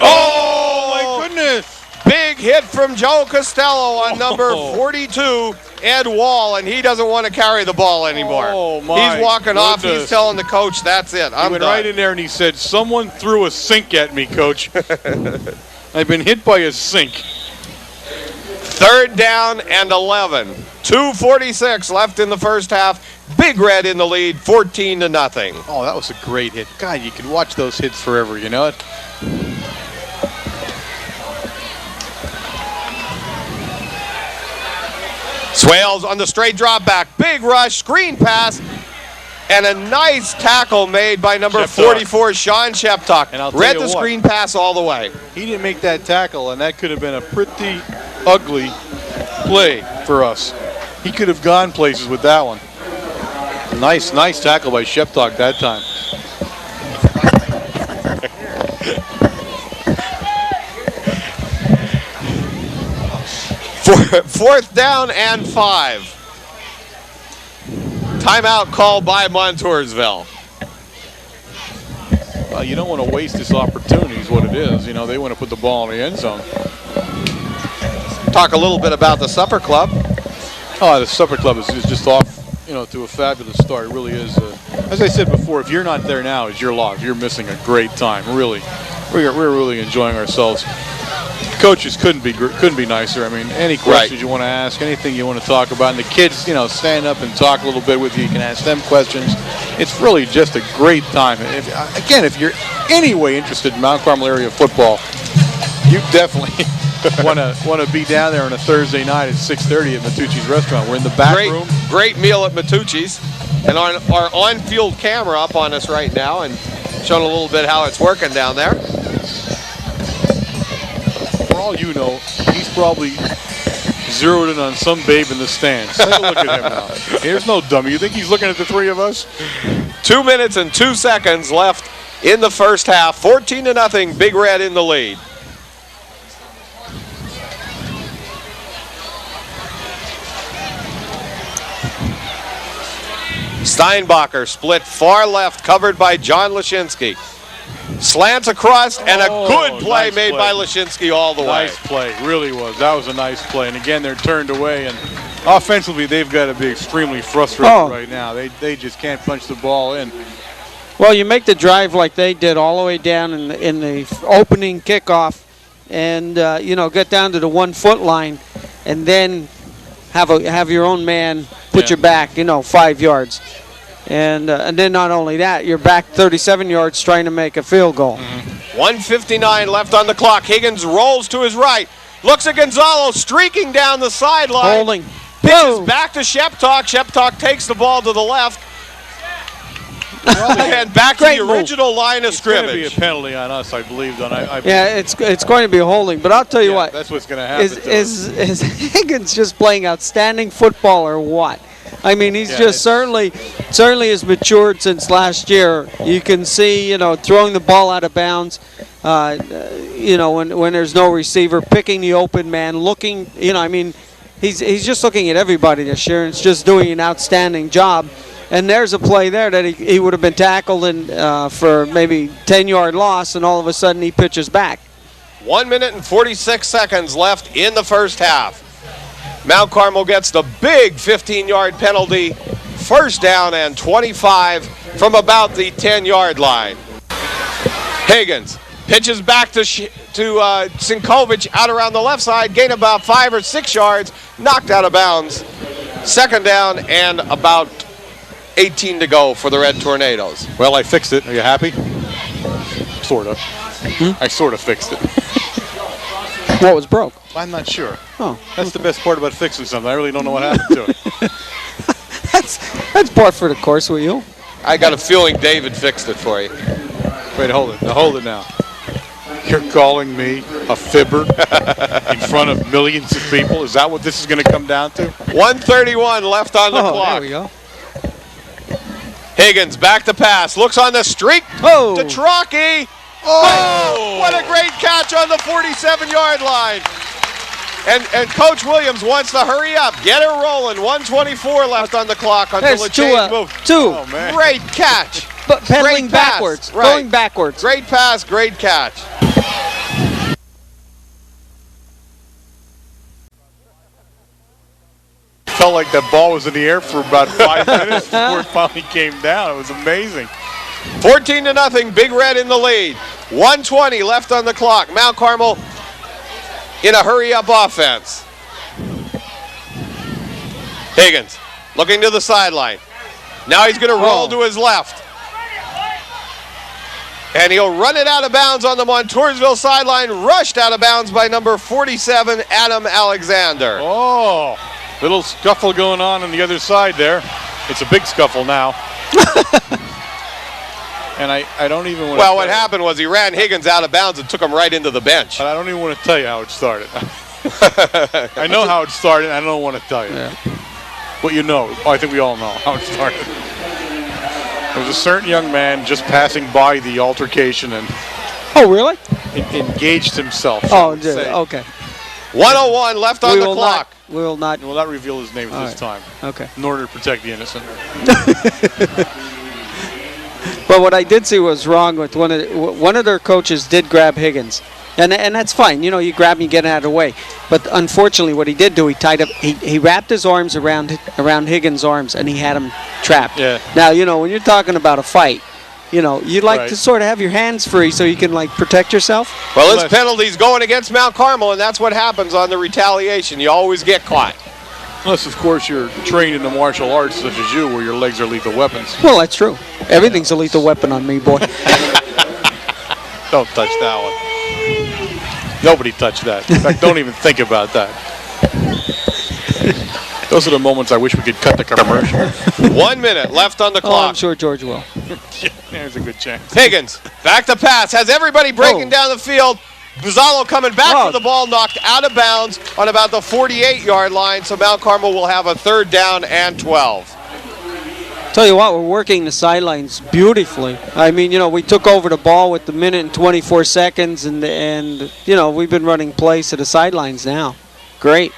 Oh, my goodness! Big hit from Joe Costello on number 42, Ed Wall, and he doesn't want to carry the ball anymore. Oh, my He's walking off. goodness. He's telling the coach, that's it. He went right in there and he said, "Someone threw a sink at me, coach." I've been hit by a sink. 3rd down and 11. 2:46 left in the first half. Big Red in the lead, 14-0. Oh, that was a great hit. God, you could watch those hits forever, you know it? Swales on the straight drop back. Big rush, screen pass, and a nice tackle made by number Sheptock. 44, Sean Sheptock. And I'll tell Read you the what. screen pass all the way. He didn't make that tackle, and that could have been a pretty ugly play for us. He could have gone places with that one. Nice tackle by Sheptock that time. Fourth down and 5. Timeout called by Montoursville. Well, you don't want to waste this opportunity is what it is. You know, they want to put the ball in the end zone. Talk a little bit about the Supper Club. Oh, the Supper Club is just off, you know, to a fabulous start. It really is. As I said before, if you're not there now, it's your loss. You're missing a great time. Really, we're really enjoying ourselves. Coaches couldn't be nicer. I mean, any questions you want to ask, anything you want to talk about, and the kids, you know, stand up and talk a little bit with you. You can ask them questions. It's really just a great time. If you're any way interested in Mount Carmel area football, you definitely want to be down there on a Thursday night at 6:30 at Matucci's restaurant. We're in the back room. Great meal at Matucci's, and on our on-field camera up on us right now, and showing a little bit how it's working down there. For all you know, he's probably zeroed in on some babe in the stands. Take a look at him now. There's no dummy. You think he's looking at the three of us? 2 minutes and 2 seconds left in the first half. 14-0, Big Red in the lead. Steinbacher split far left, covered by John Leshinski. Slants across, and a good play nice made play. by Leshinski all the way. Nice play, really was. That was a nice play. And again, they're turned away. And offensively, they've got to be extremely frustrated right now. They just can't punch the ball in. Well, you make the drive like they did all the way down in the opening kickoff, and you know, get down to the 1 foot line, and then have your own man put your back, you know, 5 yards. And then not only that, you're back 37 yards trying to make a field goal. 1:59 left on the clock. Higgins rolls to his right. Looks at Gonzalo streaking down the sideline. Holding. Pitches back to Sheptock. Sheptock takes the ball to the left. And back to the original line of scrimmage. It's going to be a penalty on us, I believe. Yeah, it's going to be a holding. But I'll tell you what. That's what's going to happen. Is Higgins just playing outstanding football or what? I mean, he's just certainly has matured since last year. You can see, you know, throwing the ball out of bounds, you know, when there's no receiver, picking the open man, looking, you know, I mean, he's just looking at everybody this year, and it's just doing an outstanding job. And there's a play there that he would have been tackled in, for maybe 10-yard loss, and all of a sudden he pitches back. 1 minute and 46 seconds left in the first half. Mount Carmel gets the big 15-yard penalty, first down and 25 from about the 10-yard line. Higgins pitches back to Sinkovich out around the left side, gain about 5 or 6 yards, knocked out of bounds. Second down and about 18 to go for the Red Tornadoes. Well, I fixed it. Are you happy? Sort of. I sort of fixed it. What was broke? I'm not sure. Oh, that's the best part about fixing something. I really don't know what happened to it. that's part for the course with you. I got a feeling David fixed it for you. Wait, hold it. Now, hold it now. You're calling me a fibber in front of millions of people? Is that what this is going to come down to? 1:31 left on the clock. There we go. Higgins back to pass. Looks on the streak Oh. to Trocki. Oh, what a great catch on the 47-yard line. And Coach Williams wants to hurry up. Get it rolling. 1:24 left on the clock until the chains move. Two. Great catch. But pedaling Great pass. backwards. Right. Going backwards. Great pass, great catch. Felt like that ball was in the air for about 5 minutes before it finally came down. It was amazing. 14-0, Big Red in the lead. 1:20 left on the clock. Mount Carmel in a hurry-up offense. Higgins looking to the sideline. Now he's going to roll to his left. And he'll run it out of bounds on the Montoursville sideline. Rushed out of bounds by number 47, Adam Alexander. Oh, little scuffle going on the other side there. It's a big scuffle now. And I don't even want to. Well, what happened was he ran Higgins out of bounds and took him right into the bench. But I don't even want to tell you how it started. I know how it started. I don't want to tell you. Yeah. But you know, I think we all know how it started. There was a certain young man just passing by the altercation and Oh, really? engaged himself. Oh, okay. 1:01 left on the clock. We will not. We'll not reveal his name at this time. Okay. In order to protect the innocent. But what I did see was wrong with one of their coaches did grab Higgins. And that's fine. You know, you grab him, you get out of the way. But unfortunately, what he did do, he tied up, he wrapped his arms around Higgins' arms, and he had him trapped. Yeah. Now, you know, when you're talking about a fight, you know, you'd like Right. to sort of have your hands free so you can, like, protect yourself. Well, this penalty's going against Mount Carmel, and that's what happens on the retaliation. You always get caught. Unless, of course, you're trained in the martial arts such as you, where your legs are lethal weapons. Well, that's true. Everything's a lethal weapon on me, boy. Don't touch that one. Nobody touched that. In fact, don't even think about that. Those are the moments I wish we could cut the commercial. 1 minute left on the Oh, clock. I'm sure George will. Yeah, there's a good chance. Higgins, back to pass, has everybody breaking down the field. Gonzalo coming back for the ball, knocked out of bounds on about the 48-yard line, so Mount Carmel will have a 3rd down and 12. Tell you what, we're working the sidelines beautifully. I mean, you know, we took over the ball with the minute and 24 seconds, and you know, we've been running plays to the sidelines now. Great.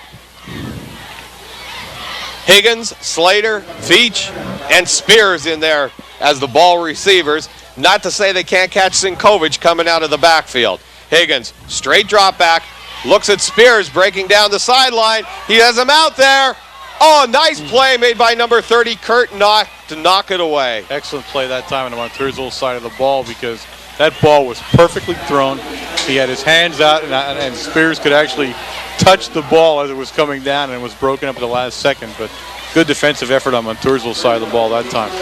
Higgins, Slater, Veach, and Spears in there as the ball receivers. Not to say they can't catch Sinkovich coming out of the backfield. Higgins, straight drop back, looks at Spears breaking down the sideline. He has him out there. Oh, nice play made by number 30, Kurt Knock, to knock it away. Excellent play that time on the Montoursville side of the ball because that ball was perfectly thrown. He had his hands out, and Spears could actually touch the ball as it was coming down, and it was broken up at the last second. But good defensive effort on Montoursville's side of the ball that time.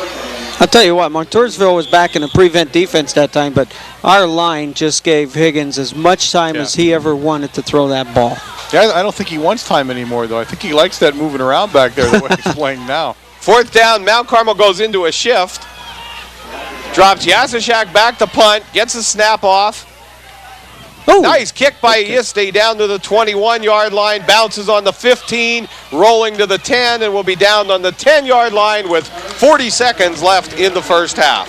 I'll tell you what, Montoursville was back in a prevent defense that time, but our line just gave Higgins as much time as he ever wanted to throw that ball. Yeah, I don't think he wants time anymore, though. I think he likes that moving around back there the way he's playing now. 4th down, Mount Carmel goes into a shift. Drops Yasishak back to punt, gets a snap off. Ooh. Nice kick by Yiste down to the 21-yard line, bounces on the 15, rolling to the 10, and will be down on the 10-yard line with 40 seconds left in the first half.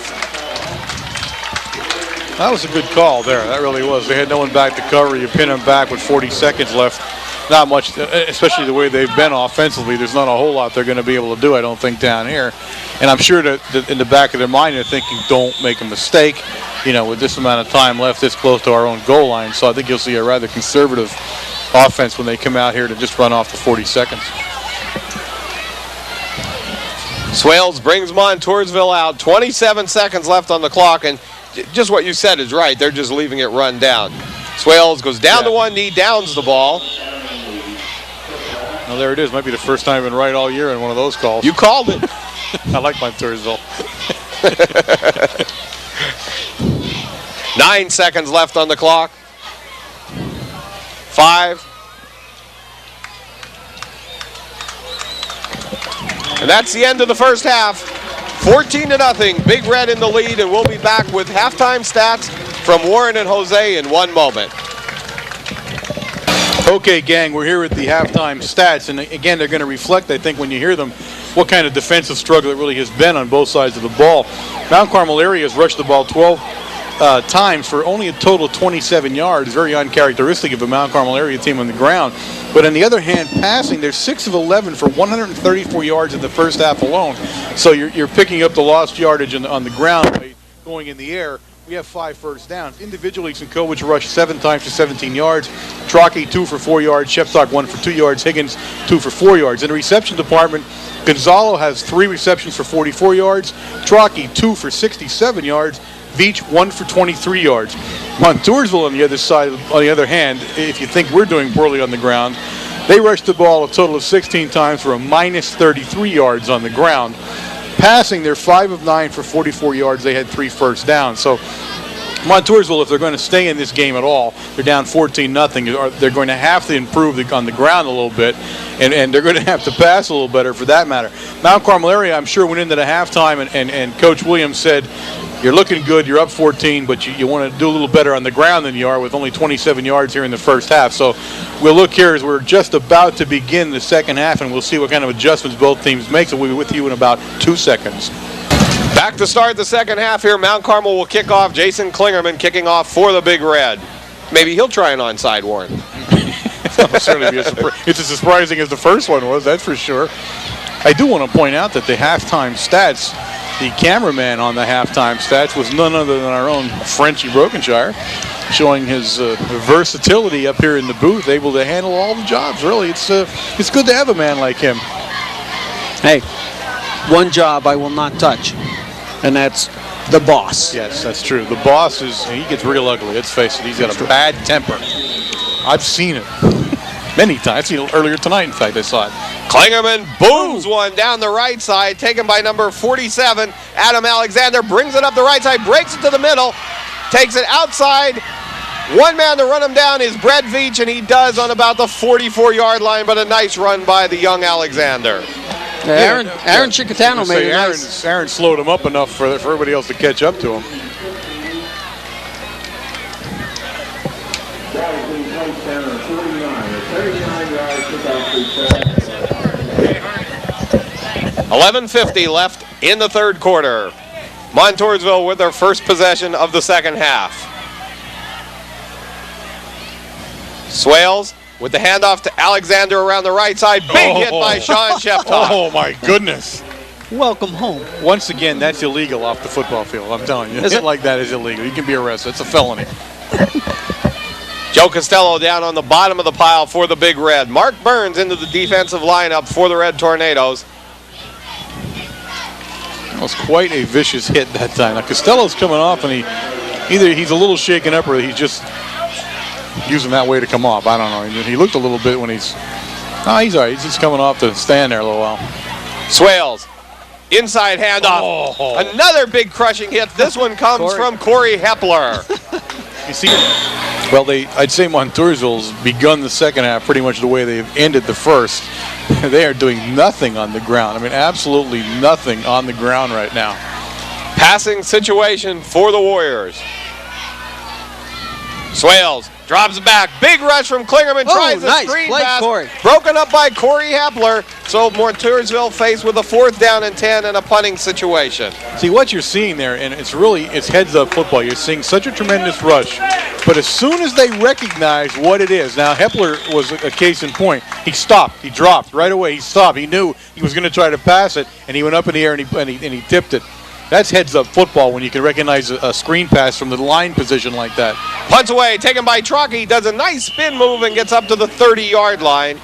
That was a good call there. That really was. They had no one back to cover. You pin them back with 40 seconds left. Not much, especially the way they've been offensively. There's not a whole lot they're going to be able to do, I don't think, down here. And I'm sure that in the back of their mind, they're thinking, don't make a mistake, you know, with this amount of time left this close to our own goal line. So I think you'll see a rather conservative offense when they come out here to just run off the 40 seconds. Swales brings Montoursville out. 27 seconds left on the clock, and just what you said is right. They're just leaving it run down. Swales goes down to one knee, downs the ball. Well, there it is. Might be the first time I've been right all year in one of those calls. You called it. I like Montoursville. 9 seconds left on the clock. 5. And that's the end of the first half. 14-0. Big Red in the lead, and we'll be back with halftime stats from Warren and Jose in 1 moment. Okay, gang, we're here with the halftime stats, and again, they're going to reflect, I think, when you hear them, what kind of defensive struggle it really has been on both sides of the ball. Mount Carmel area has rushed the ball 12 times for only a total of 27 yards, very uncharacteristic of a Mount Carmel area team on the ground. But on the other hand, passing, they're 6 of 11 for 134 yards in the first half alone. So you're picking up the lost yardage on the ground by going in the air. We have 5 first downs. Individually, Sinkovich rushed 7 times for 17 yards. Trocki, 2 for 4 yards. Shepstock, 1 for 2 yards. Higgins, 2 for 4 yards. In the reception department, Gonzalo has 3 receptions for 44 yards. Trocki, 2 for 67 yards. Veach, 1 for 23 yards. Montoursville on the other side, on the other hand, if you think we're doing poorly on the ground, they rushed the ball a total of 16 times for a minus 33 yards on the ground. Passing, they're 5 of 9 for 44 yards. They had 3 first downs. So Montoursville, if they're going to stay in this game at all, they're down 14-0. They're going to have to improve on the ground a little bit, and they're going to have to pass a little better for that matter. Mount Carmel area, I'm sure, went into the halftime, and Coach Williams said, you're looking good, you're up 14, but you want to do a little better on the ground than you are with only 27 yards here in the first half. So we'll look here as we're just about to begin the second half, and we'll see what kind of adjustments both teams make. So we'll be with you in about 2 seconds. Back to start the second half here. Mount Carmel will kick off. Jason Klingerman kicking off for the Big Red. Maybe he'll try an onside, Warren. Certainly be it's as surprising as the first one was, that's for sure. I do want to point out that the halftime stats, the cameraman on the halftime stats was none other than our own Frenchie Brokenshire, showing his versatility up here in the booth, able to handle all the jobs. Really, it's good to have a man like him. Hey, one job I will not touch, and that's the boss. Yes, that's true. The boss he gets real ugly. Let's face it, he's got a bad temper. I've seen it many times. I've seen it earlier tonight, in fact, I saw it. Klingerman booms one down the right side, taken by number 47. Adam Alexander brings it up the right side, breaks it to the middle, takes it outside. One man to run him down is Brett Veach, and he does on about the 44-yard line, but a nice run by the young Alexander. Aaron Chicatano made it nice. Aaron slowed him up enough for everybody else to catch up to him. $11:50 left in the third quarter. Montoursville with their first possession of the second half. Swales with the handoff to Alexander around the right side. Big hit by Sean Sheptock. Oh, my goodness. Welcome home. Once again, that's illegal off the football field. I'm telling you. Is it? Like that is illegal. You can be arrested. It's a felony. Joe Costello down on the bottom of the pile for the Big Red. Mark Burns into the defensive lineup for the Red Tornadoes. That was quite a vicious hit that time. Now, Costello's coming off, and either he's a little shaken up or he's just using that way to come off. I don't know. He looked a little bit when he's all right. He's just coming off to stand there a little while. Swales, inside handoff. Oh. Another big crushing hit. This one comes from Corey Hepler. You see, well, I'd say Montoursville's begun the second half pretty much the way they've ended the first. They are doing nothing on the ground. I mean, absolutely nothing on the ground right now. Passing situation for the Warriors. Swales drops back. Big rush from Klingerman. Tries the screen pass. Corey. Broken up by Corey Hepler. So Montoursville faced with a 4th down and 10 and a punting situation. See what you're seeing there, and it's heads-up football. You're seeing such a tremendous rush. But as soon as they recognize what it is, now Hepler was a case in point. He stopped. He dropped right away. He stopped. He knew he was going to try to pass it, and he went up in the air and he tipped it. That's heads-up football when you can recognize a screen pass from the line position like that. Punts away, taken by Trocki, does a nice spin move and gets up to the 30-yard line.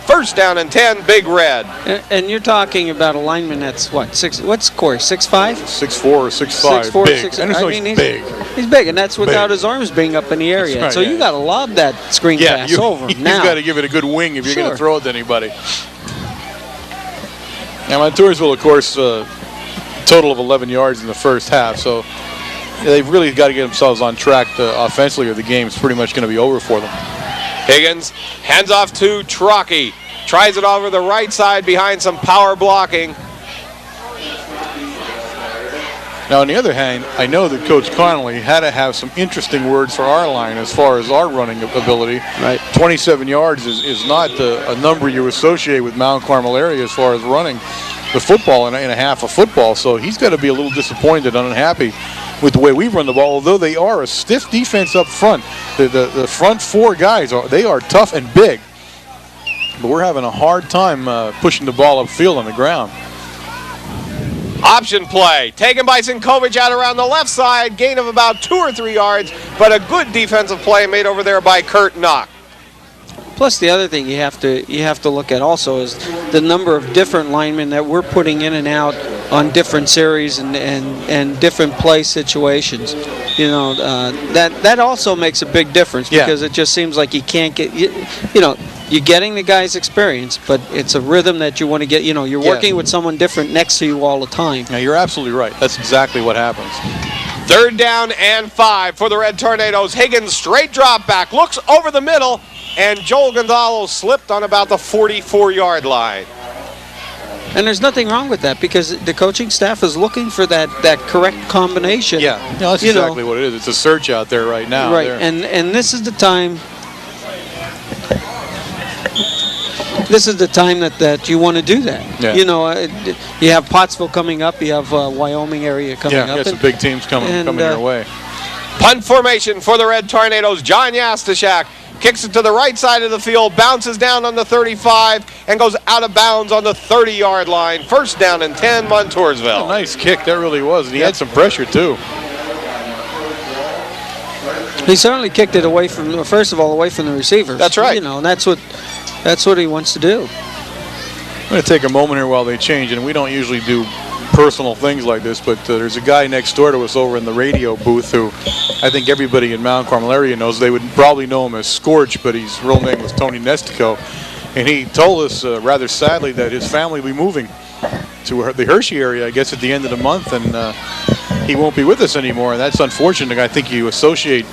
1st down and 10, Big Red. And you're talking about a lineman that's what? What's Corey? 6'5"? 6'4" or 6'5". 6'4", big. 6. And he's big. He's big, and that's without his arms being up in the area. Right, so you got to lob that screen pass over him now. You've got to give it a good wing if you're going to throw it to anybody. Now, Montoursville, of course, total of 11 yards in the first half, so they've really got to get themselves on track offensively, or the game's pretty much going to be over for them. Higgins hands off to Trocki. Tries it over the right side behind some power blocking. Now, on the other hand, I know that Coach Connolly had to have some interesting words for our line as far as our running ability. Right. 27 yards is not a number you associate with Mount Carmel area as far as running. the football in a half of football. So he's got to be a little disappointed and unhappy with the way we run the ball, although they are a stiff defense up front. The front four guys, they are tough and big. But we're having a hard time pushing the ball upfield on the ground. Option play, taken by Sinkovich out around the left side, gain of about 2 or 3 yards, but a good defensive play made over there by Kurt Knock. Plus, the other thing you have to look at also is the number of different linemen that we're putting in and out on different series and different play situations. You know, that also makes a big difference, because it just seems like you can't get, you know, you're getting the guy's experience, but it's a rhythm that you want to get. You know, you're working with someone different next to you all the time. Yeah, you're absolutely right. That's exactly what happens. 3rd down and 5 for the Red Tornadoes. Higgins straight drop back, looks over the middle, and Joel Gonzalo slipped on about the 44-yard line. And there's nothing wrong with that, because the coaching staff is looking for that correct combination. Yeah, no, that's exactly what it is. It's a search out there right now. Right, and this is the time. This is the time that you want to do that. Yeah. You know, you have Pottsville coming up. You have Wyoming area coming up. Yeah, some big teams coming your way. Punt formation for the Red Tornadoes. John Yastashak kicks it to the right side of the field, bounces down on the 35, and goes out of bounds on the 30-yard line. 1st down and 10, Montoursville. A nice kick, that really was. And he had some pressure, too. He certainly kicked it away from, first of all, away from the receivers. That's right. You know, and that's what he wants to do. I'm going to take a moment here while they change, and we don't usually do personal things like this, but there's a guy next door to us over in the radio booth who I think everybody in Mount Carmel area knows. They would probably know him as Scorch, but his real name was Tony Nestico. And he told us rather sadly that his family will be moving to the Hershey area, I guess, at the end of the month, and he won't be with us anymore, and that's unfortunate. I think you associate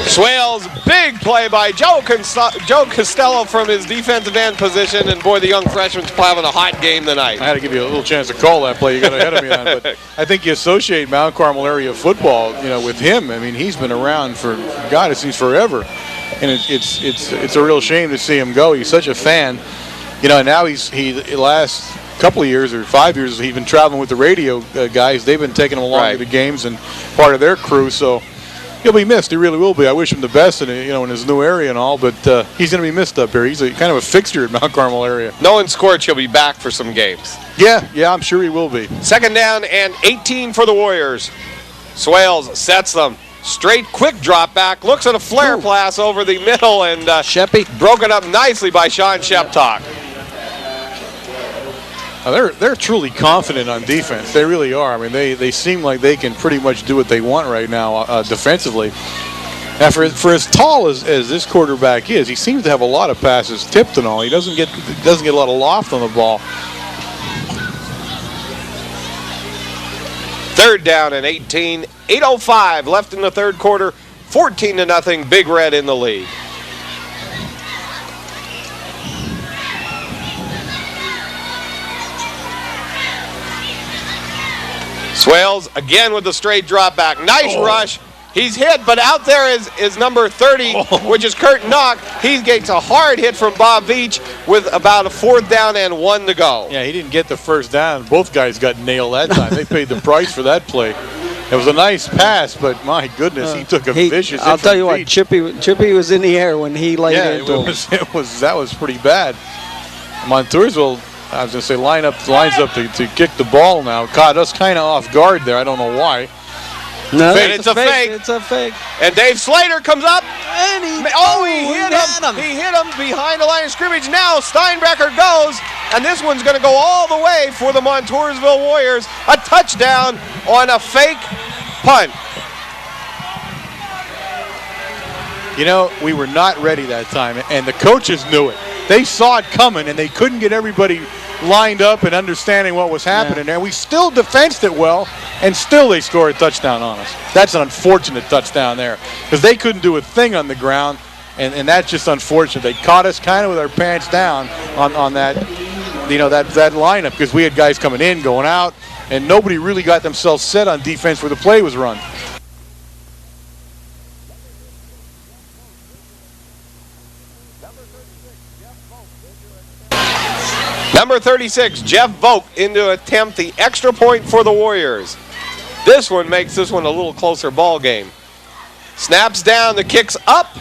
Swales, big play by Joe Costello from his defensive end position, and boy, the young freshman's having a hot game tonight. I had to give you a little chance to call that play. You got ahead of me on it, but I think you associate Mount Carmel area football, you know, with him. I mean, he's been around for, God, it seems forever, and it's a real shame to see him go. He's such a fan, you know. And now the last couple of years or 5 years, he's been traveling with the radio guys. They've been taking him along to the games and part of their crew. So he'll be missed. He really will be. I wish him the best in his new area and all, but he's going to be missed up here. He's kind of a fixture at Mount Carmel area. Knowing Scorch, he'll be back for some games. Yeah, I'm sure he will be. 2nd down and 18 for the Warriors. Swales sets them. Straight, quick drop back. Looks at a flare pass over the middle, and Sheppy broken up nicely by Sean Sheptalk. They're truly confident on defense. They really are. I mean, they seem like they can pretty much do what they want right now defensively. Now, for as tall as this quarterback is, he seems to have a lot of passes tipped and all. He doesn't get a lot of loft on the ball. 3rd down and 18. 8:05 left in the 3rd quarter. 14-0. Big Red in the lead. Swales again with the straight drop back. Nice rush. He's hit, but out there is number 30, which is Kurt Knock. He gets a hard hit from Bob Veach with about a 4th down and 1 to go. Yeah, he didn't get the 1st down. Both guys got nailed that time. They paid the price for that play. It was a nice pass, but my goodness, he took a vicious hit. I'll tell you what, Chippy was in the air when he laid into him. That was pretty bad. Montoursville, I was going to say, lines up to kick the ball now. Caught us kind of off guard there. I don't know why. No, it's a fake. It's a fake. And Dave Slater comes up. And he hit him. He hit him behind the line of scrimmage. Now Steinbrecher goes, and this one's going to go all the way for the Montoursville Warriors. A touchdown on a fake punt. You know, we were not ready that time, and the coaches knew it. They saw it coming, and they couldn't get everybody lined up and understanding what was happening there. We still defensed it well, and still they scored a touchdown on us. That's an unfortunate touchdown there, because they couldn't do a thing on the ground, and that's just unfortunate. They caught us kind of with our pants down on that, that lineup, because we had guys coming in, going out, and nobody really got themselves set on defense where the play was run. Number 36, Jeff Vogt in to attempt the extra point for the Warriors. This one makes this one a little closer ball game. Snaps down, the kick's up,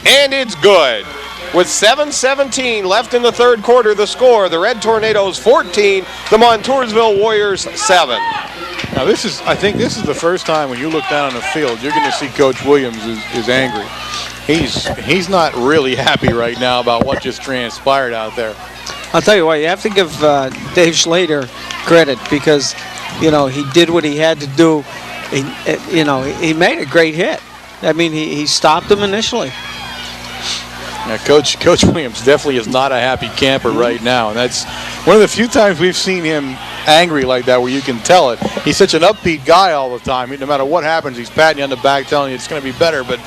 and it's good. With 7:17 left in the third quarter, the score, the Red Tornadoes 14, the Montoursville Warriors 7. Now I think this is the first time when you look down on the field, you're going to see Coach Williams is angry. He's not really happy right now about what just transpired out there. I'll tell you what, you have to give Dave Schlater credit because, he did what he had to do. He made a great hit. I mean, he stopped him initially. Yeah, Coach Williams definitely is not a happy camper right now, and that's one of the few times we've seen him angry like that where you can tell it. He's such an upbeat guy all the time. No matter what happens, he's patting you on the back, telling you it's going to be better, but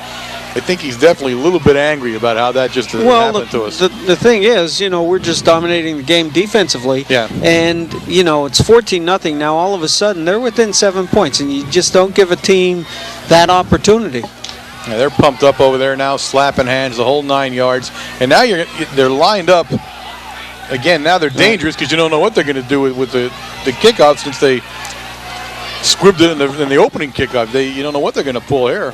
I think he's definitely a little bit angry about how that just happened to us. The thing is, we're just dominating the game defensively. Yeah. And, it's 14-0 now. All of a sudden, they're within 7 points, and you just don't give a team that opportunity. Yeah, they're pumped up over there now, slapping hands the whole 9 yards. And now they're lined up. Again, now they're dangerous because you don't know what they're going to do with the kickoff since they squibbed it in the opening kickoff. You don't know what they're going to pull here.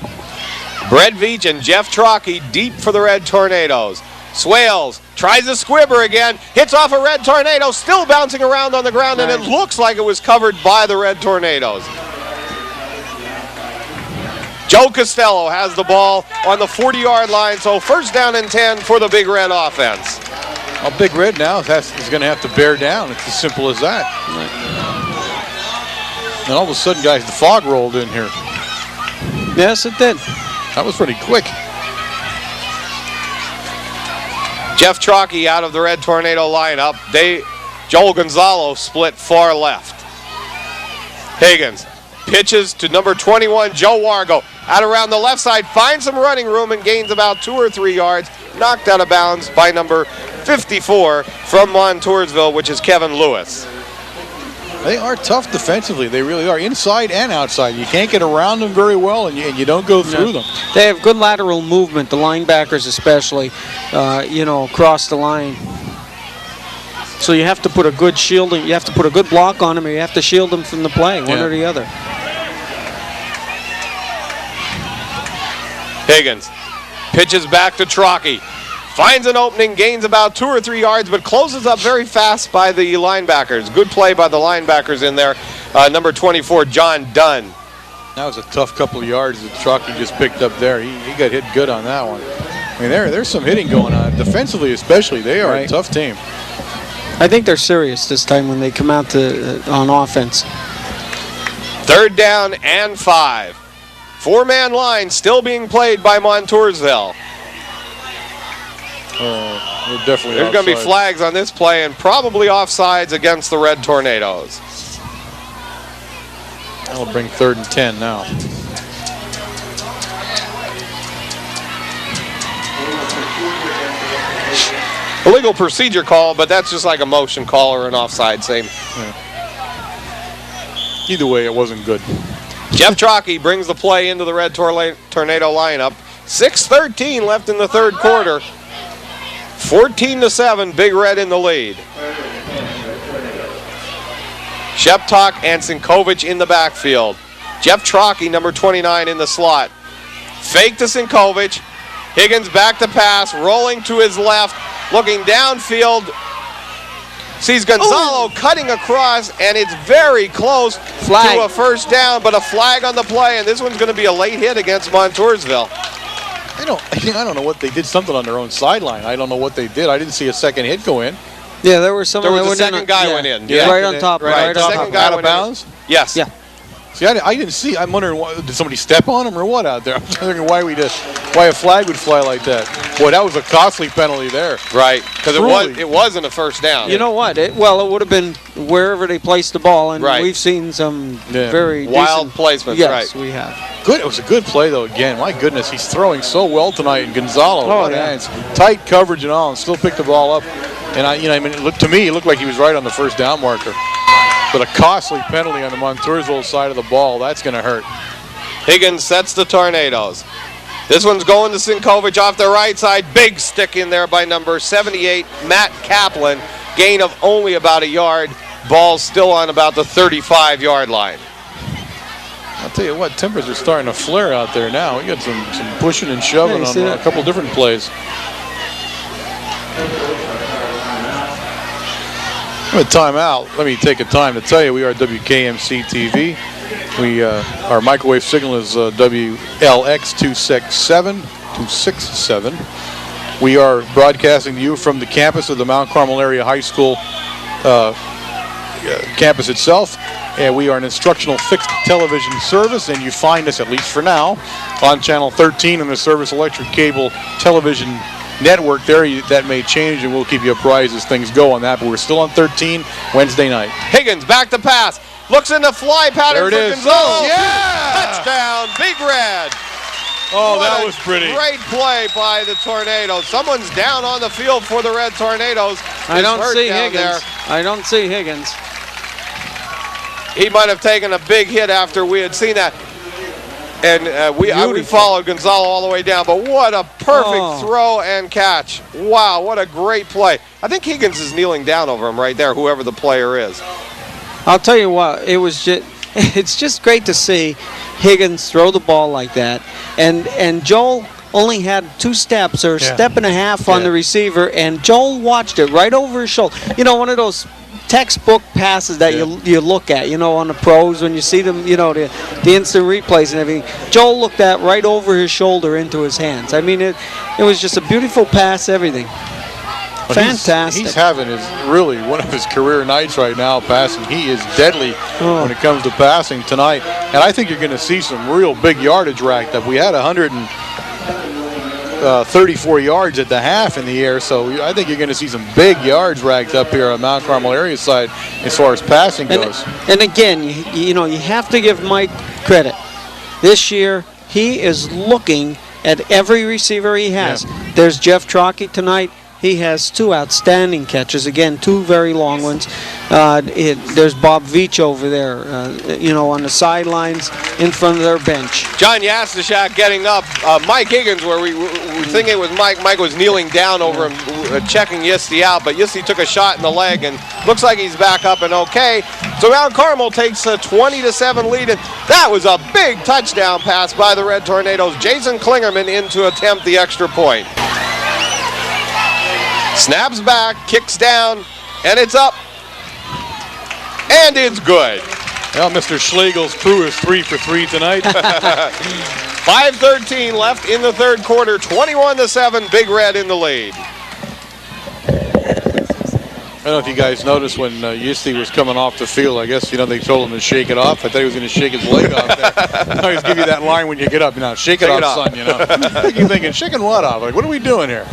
Brett Veach and Jeff Trocki deep for the Red Tornadoes. Swales tries to squibber again, hits off a Red Tornado, still bouncing around on the ground, and it looks like it was covered by the Red Tornadoes. Joe Costello has the ball on the 40-yard line, so first down and 10 for the Big Red offense. Well, Big Red now is going to have to bear down. It's as simple as that. And all of a sudden, guys, the fog rolled in here. Yes, it did. That was pretty quick. Jeff Trocki out of the Red Tornado lineup. Joel Gonzalo split far left. Higgins pitches to number 21, Joe Wargo. Out around the left side, finds some running room and gains about 2 or 3 yards. Knocked out of bounds by number 54 from Montoursville, which is Kevin Lewis. They are tough defensively. They really are, inside and outside. You can't get around them very well, and you don't go through them. They have good lateral movement, the linebackers especially, across the line. So you have to put a good shielding, you have to put a good block on them, or you have to shield them from the play, one or the other. Higgins pitches back to Trocki. Finds an opening, gains about 2 or 3 yards, but closes up very fast by the linebackers. Good play by the linebackers in there. Number 24, John Dunn. That was a tough couple of yards that Trocki just picked up there. He got hit good on that one. I mean, there's some hitting going on. Defensively especially, they are a tough team. I think they're serious this time when they come out on offense. Third down and 5. 4-man line still being played by Montoursville. There's going to be flags on this play and probably offsides against the Red Tornadoes. That'll bring 3rd and 10 now. Illegal procedure call, but that's just like a motion call or an offside, same. Yeah. Either way, it wasn't good. Jeff Trocki brings the play into the Red Tornado lineup. 6:13 left in the third quarter. 14-7, Big Red in the lead. Sheptok and Sinkovich in the backfield. Jeff Trocki, number 29, in the slot. Fake to Sinkovich. Higgins back to pass, rolling to his left, looking downfield. Sees Gonzalo cutting across, and it's very close to a first down, but a flag on the play, and this one's going to be a late hit against Montoursville. I don't know what they did. Something on their own sideline. I don't know what they did. I didn't see a second hit go in. Yeah, there was someone. There was a second guy went in. Yeah, right on top. Right, on second top. guy Out of bounds? Yes. Yeah. See, I didn't see. I'm wondering, did somebody step on him or what out there? I'm wondering why a flag would fly like that. Boy, that was a costly penalty there. Right, because it wasn't a first down. You know what? It would have been wherever they placed the ball, and we've seen some very wild decent placements. Yes, we have. Good. It was a good play though. Again, my goodness, he's throwing so well tonight. And Gonzalo, hands, tight coverage and all, and still picked the ball up. And it looked like he was right on the first down marker. But a costly penalty on the Montoursville side of the ball. That's going to hurt. Higgins sets the Tornadoes. This one's going to Sinkovich off the right side. Big stick in there by number 78, Matt Kaplan. Gain of only about a yard. Ball's still on about the 35-yard line. I'll tell you what, tempers are starting to flare out there now. We got some pushing and shoving on a couple different plays. A timeout. Let me take a time to tell you we are WKMC TV. Our microwave signal is WLX 267. We are broadcasting to you from the campus of the Mount Carmel Area High School campus itself. And we are an instructional fixed television service, and you find us, at least for now, on channel 13 in the Service Electric Cable Television Network there. That may change, and we'll keep you apprised as things go on that, but we're still on 13 Wednesday night. Higgins back to pass. Looks in the fly pattern for Gonzalo. Yeah! Touchdown, Big Red. Oh, What that a was pretty. Great play by the Tornadoes. Someone's down on the field for the Red Tornadoes. I don't see Higgins. Higgins. I don't see Higgins. He might have taken a big hit after we had seen that. And we followed Gonzalo all the way down. But what a perfect throw and catch. Wow, what a great play. I think Higgins is kneeling down over him right there, whoever the player is. I'll tell you what, it's just great to see Higgins throw the ball like that. And Joel only had 2 steps or a step and a half on the receiver, and Joel watched it right over his shoulder. You know, one of those textbook passes that you look at, on the pros when you see them, the instant replays and everything. Joel looked at right over his shoulder into his hands. I mean, it was just a beautiful pass, everything. But Fantastic. He's having really one of his career nights right now passing. He is deadly when it comes to passing tonight. And I think you're going to see some real big yardage racked up. We had 134 yards at the half in the air, so I think you're going to see some big yards racked up here on Mount Carmel area side as far as passing goes. And again, you have to give Mike credit. This year, he is looking at every receiver he has. Yeah. There's Jeff Trocki tonight. He has 2 outstanding catches. Again, 2 very long ones. There's Bob Veach over there, on the sidelines in front of their bench. John Yastashak getting up. Mike Higgins, where we think it was Mike. Mike was kneeling down over him, checking Yisti out, but Yisti took a shot in the leg, and looks like he's back up and okay. So Mount Carmel takes a 20-7 lead, and that was a big touchdown pass by the Red Tornadoes. Jason Klingerman in to attempt the extra point. Snaps back, kicks down, and it's up. And it's good. Well, Mr. Schlegel's crew is 3 for 3 tonight. 5:13 left in the third quarter, 21-7, Big Red in the lead. I don't know if you guys noticed when Yisti was coming off the field, I guess, they told him to shake it off. I thought he was going to shake his leg off there. I always give you that line when you get up. Shake it off, son, You're thinking, shaking what off? Like, what are we doing here?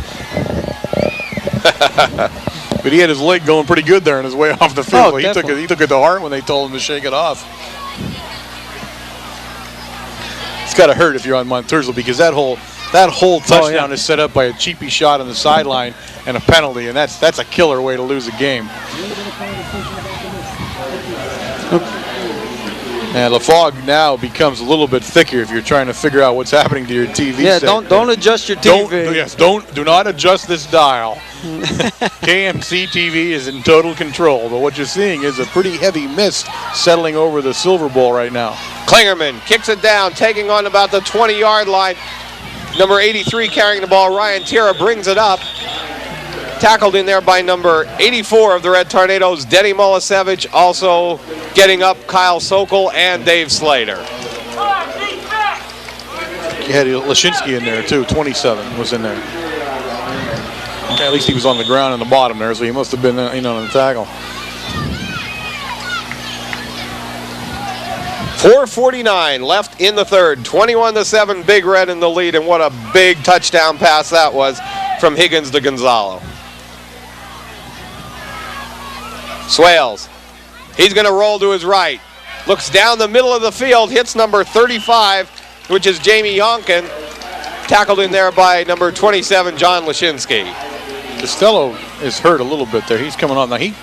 But he had his leg going pretty good there on his way off the field. He took it to heart when they told him to shake it off. It's got to hurt if you're on Montoursville, because that whole touchdown is set up by a cheapy shot on the sideline and a penalty, and that's a killer way to lose a game. And the fog now becomes a little bit thicker if you're trying to figure out what's happening to your TV set. Don't adjust your TV. Do not adjust this dial. KMC TV is in total control, but what you're seeing is a pretty heavy mist settling over the Silver Bowl right now. Klingerman kicks it down, taking on about the 20-yard line. Number 83 carrying the ball, Ryan Tierra, brings it up. Tackled in there by number 84 of the Red Tornadoes, Denny Molisevich. Also getting up, Kyle Sokol and Dave Slater. You had Leshinski in there too, 27 was in there. At least he was on the ground in the bottom there, so he must have been on the tackle. 4:49 left in the third, 21-7, Big Red in the lead, and what a big touchdown pass that was from Higgins to Gonzalo. Swales, he's going to roll to his right. Looks down the middle of the field, hits number 35, which is Jamie Yonkin. Tackled in there by number 27, John Leshinski. Costello is hurt a little bit there. He's coming on. Now, he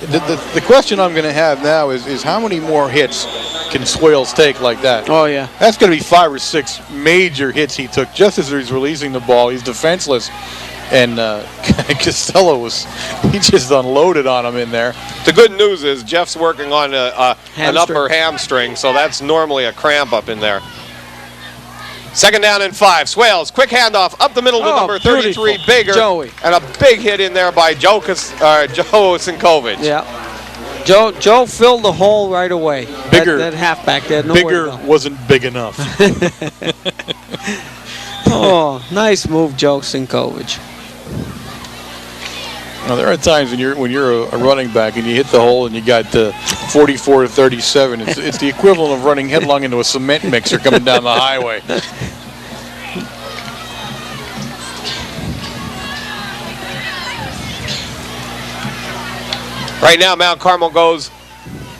The question I'm going to have now is how many more hits can Swales take like that? Oh, yeah. That's going to be 5 or 6 major hits he took just as he's releasing the ball. He's defenseless. And Costello he just unloaded on him in there. The good news is Jeff's working on an upper hamstring, so that's normally a cramp up in there. 2nd down and 5. Swales, quick handoff up the middle to number 33, Bigger. Joey. And a big hit in there by Joe Sinkovich. Yeah. Joe filled the hole right away. Bigger. That halfback there. Bigger wasn't big enough. Oh, nice move, Joe Sinkovich. Now, there are times when you're a running back and you hit the hole and you got 44 to 37. It's the equivalent of running headlong into a cement mixer coming down the highway. Right now, Mount Carmel goes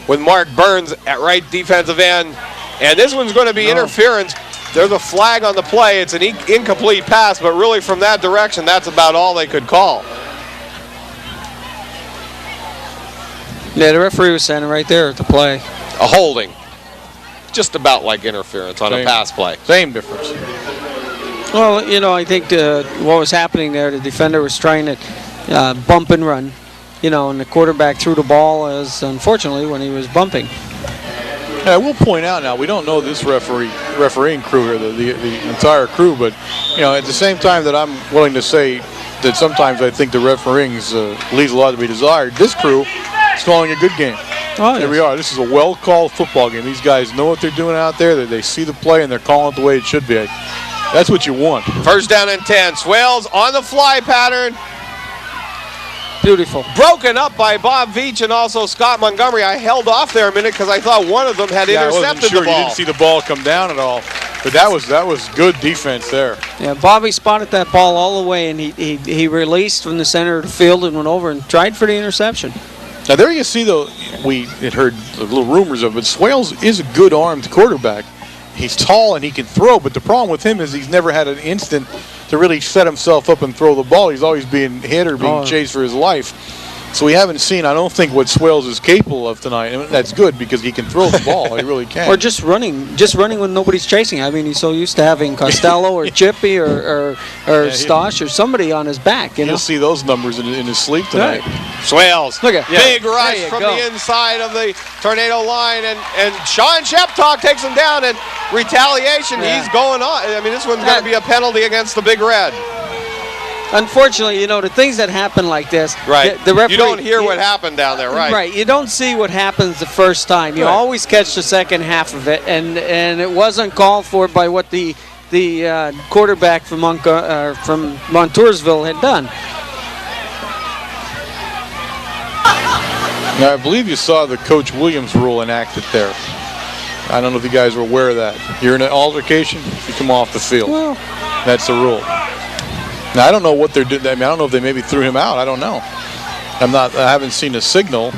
with Mark Burns at right defensive end. And this one's going to be interference. There's a flag on the play. It's an incomplete pass, but really from that direction, that's about all they could call. Yeah, the referee was standing right there at the play. A holding. Just about like interference on a pass play. Same difference. Well, I think what was happening there, the defender was trying to bump and run, and the quarterback threw the ball as, unfortunately, when he was bumping. I will point out now, we don't know this refereeing crew here, the entire crew, but, at the same time that I'm willing to say that sometimes I think the refereeing leaves a lot to be desired, this crew is calling a good game. Oh, Here we are. This is a well-called football game. These guys know what they're doing out there. They see the play, and they're calling it the way it should be. That's what you want. 1st down and 10. Swales on the fly pattern. Beautiful. Broken up by Bob Veach and also Scott Montgomery. I held off there a minute because I thought one of them had intercepted I wasn't sure. the ball. You didn't see the ball come down at all. But that was good defense there. Yeah, Bobby spotted that ball all the way, and he released from the center of the field and went over and tried for the interception. Now there you see, though, we had heard little rumors of it. Swales is a good armed quarterback. He's tall and he can throw, but the problem with him is he's never had an instant to really set himself up and throw the ball. He's always being hit or being chased for his life. So we haven't seen, I don't think, what Swales is capable of tonight. And that's good because he can throw the ball. He really can. Or just running when nobody's chasing. I mean, he's so used to having Costello or Chippy or Stosh or somebody on his back. You'll see those numbers in his sleep tonight. Right. Swales, look at big rush from the inside of the Tornado line, and Sean Sheptalk takes him down, and retaliation. He's going on. I mean, this one's going to be a penalty against the Big Red. Unfortunately, the things that happen like this, right? The referee, you don't hear what happened down there, right? Right. You don't see what happens the first time. You always catch the second half of it, and it wasn't called for by what the quarterback from Montoursville had done. Now, I believe you saw the Coach Williams rule enacted there. I don't know if you guys were aware of that. You're in an altercation, you come off the field. Well, that's the rule. Now, I don't know what they're doing. I mean, I don't know if they maybe threw him out. I don't know. I haven't seen a signal.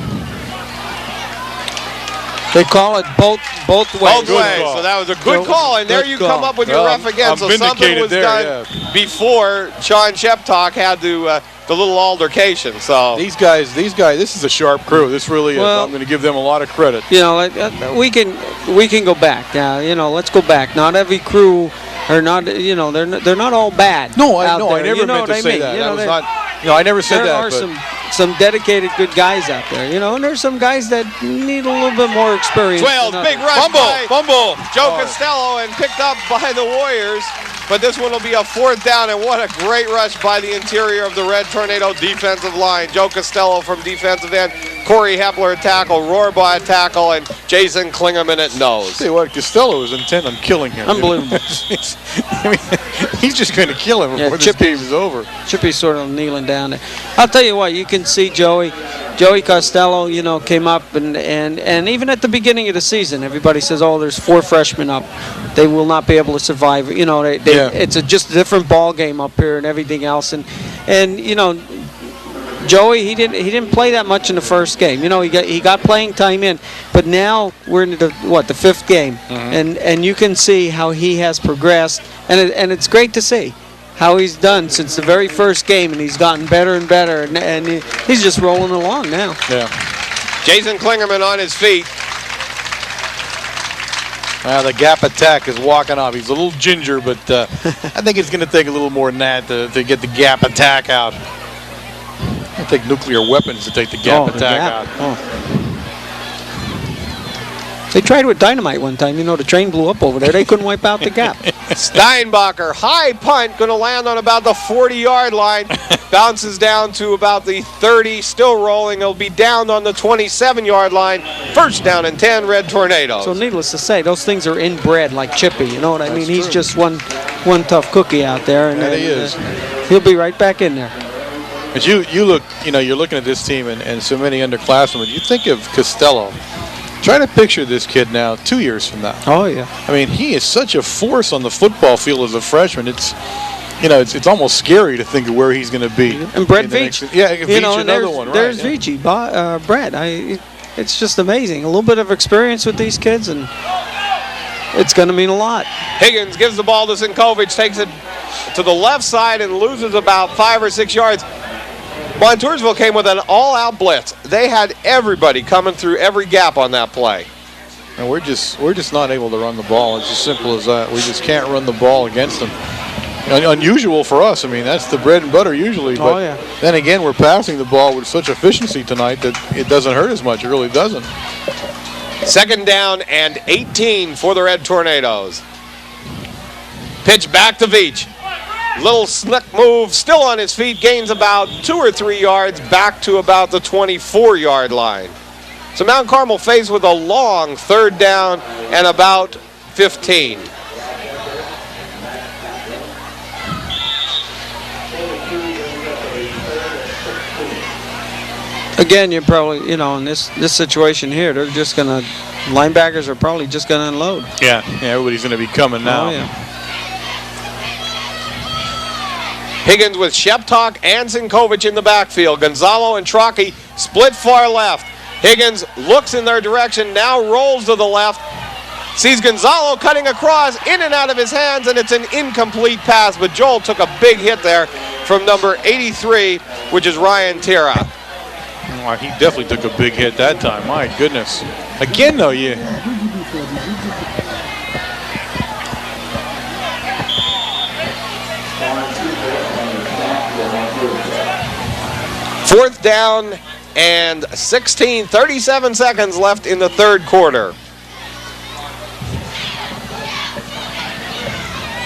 They call it both ways. Both ways. So that was a good call, and there you come up with your ref again. So something was done before Sean Sheptalk had the little altercation. So these guys, this is a sharp crew. This really is. I'm going to give them a lot of credit. We can go back. Let's go back. Not every crew are not. They're not all bad. No, I never meant to say that. That was not. I never said that. There are some dedicated good guys out there, and there's some guys that need a little bit more experience. Swales, big rush fumble. Joe Costello, and picked up by the Warriors. But this one will be a 4th down, and what a great rush by the interior of the Red Tornado defensive line. Joe Costello from defensive end, Corey Hepler at tackle, Rohrbaugh at tackle, and Jason Klingerman at nose. Tell you what, Costello is intent on killing him. Unbelievable. He's just going to kill him before this game is over. Chippy's sort of kneeling down there. I'll tell you what, you can see Joey Costello, came up, and even at the beginning of the season, everybody says, there's 4 freshmen up. They will not be able to survive. It's just a different ball game up here and everything else. And Joey, he didn't play that much in the first game. He got playing time in, but now we're into the 5th game, and you can see how he has progressed, and it's great to see how he's done since the very first game, and he's gotten better and better, and he's just rolling along now. Yeah. Jason Klingerman on his feet. The gap attack is walking off. He's a little ginger, but I think it's going to take a little more than that to get the gap attack out. It'll take nuclear weapons to take the gap attack out. Oh. They tried with dynamite one time. You know, the train blew up over there. They couldn't wipe out the gap. Steinbacher, high punt, going to land on about the 40-yard line. Bounces down to about the 30, still rolling. It'll be down on the 27-yard line. First down and 10, Red Tornadoes. So needless to say, those things are inbred like Chippy. You know what I mean? He's just one tough cookie out there. And he is. He'll be right back in there. But you look, you're looking at this team and so many underclassmen. You think of Costello. Try to picture this kid now 2 years from now. Oh, yeah. I mean, he is such a force on the football field as a freshman. It's almost scary to think of where he's going to be. And Brett Veach. Veach, another one. There's Veachy, Brett. It's just amazing. A little bit of experience with these kids, and it's going to mean a lot. Higgins gives the ball to Sinkovich, takes it to the left side and loses about 5 or 6 yards. Montoursville came with an all-out blitz. They had everybody coming through every gap on that play. And we're just not able to run the ball. It's as simple as that. We just can't run the ball against them. Unusual for us. I mean, that's the bread and butter usually. But then again, we're passing the ball with such efficiency tonight that it doesn't hurt as much. It really doesn't. Second down and 18 for the Red Tornadoes. Pitch back to Veach. Little slick move, still on his feet, gains about 2 or 3 yards back to about the 24-yard line. So Mount Carmel faced with a long third down and about 15. Again, you're probably, in this situation here, they're just going to, linebackers are probably just going to unload. Yeah, everybody's going to be coming now. Oh, yeah. Higgins with Sheptalk and Sinkovich in the backfield. Gonzalo and Trocki split far left. Higgins looks in their direction, now rolls to the left. Sees Gonzalo cutting across, in and out of his hands, and it's an incomplete pass. But Joel took a big hit there from number 83, which is Ryan Tira. Oh, he definitely took a big hit that time. My goodness. Again, though, Fourth down and 16, 37 seconds left in the third quarter.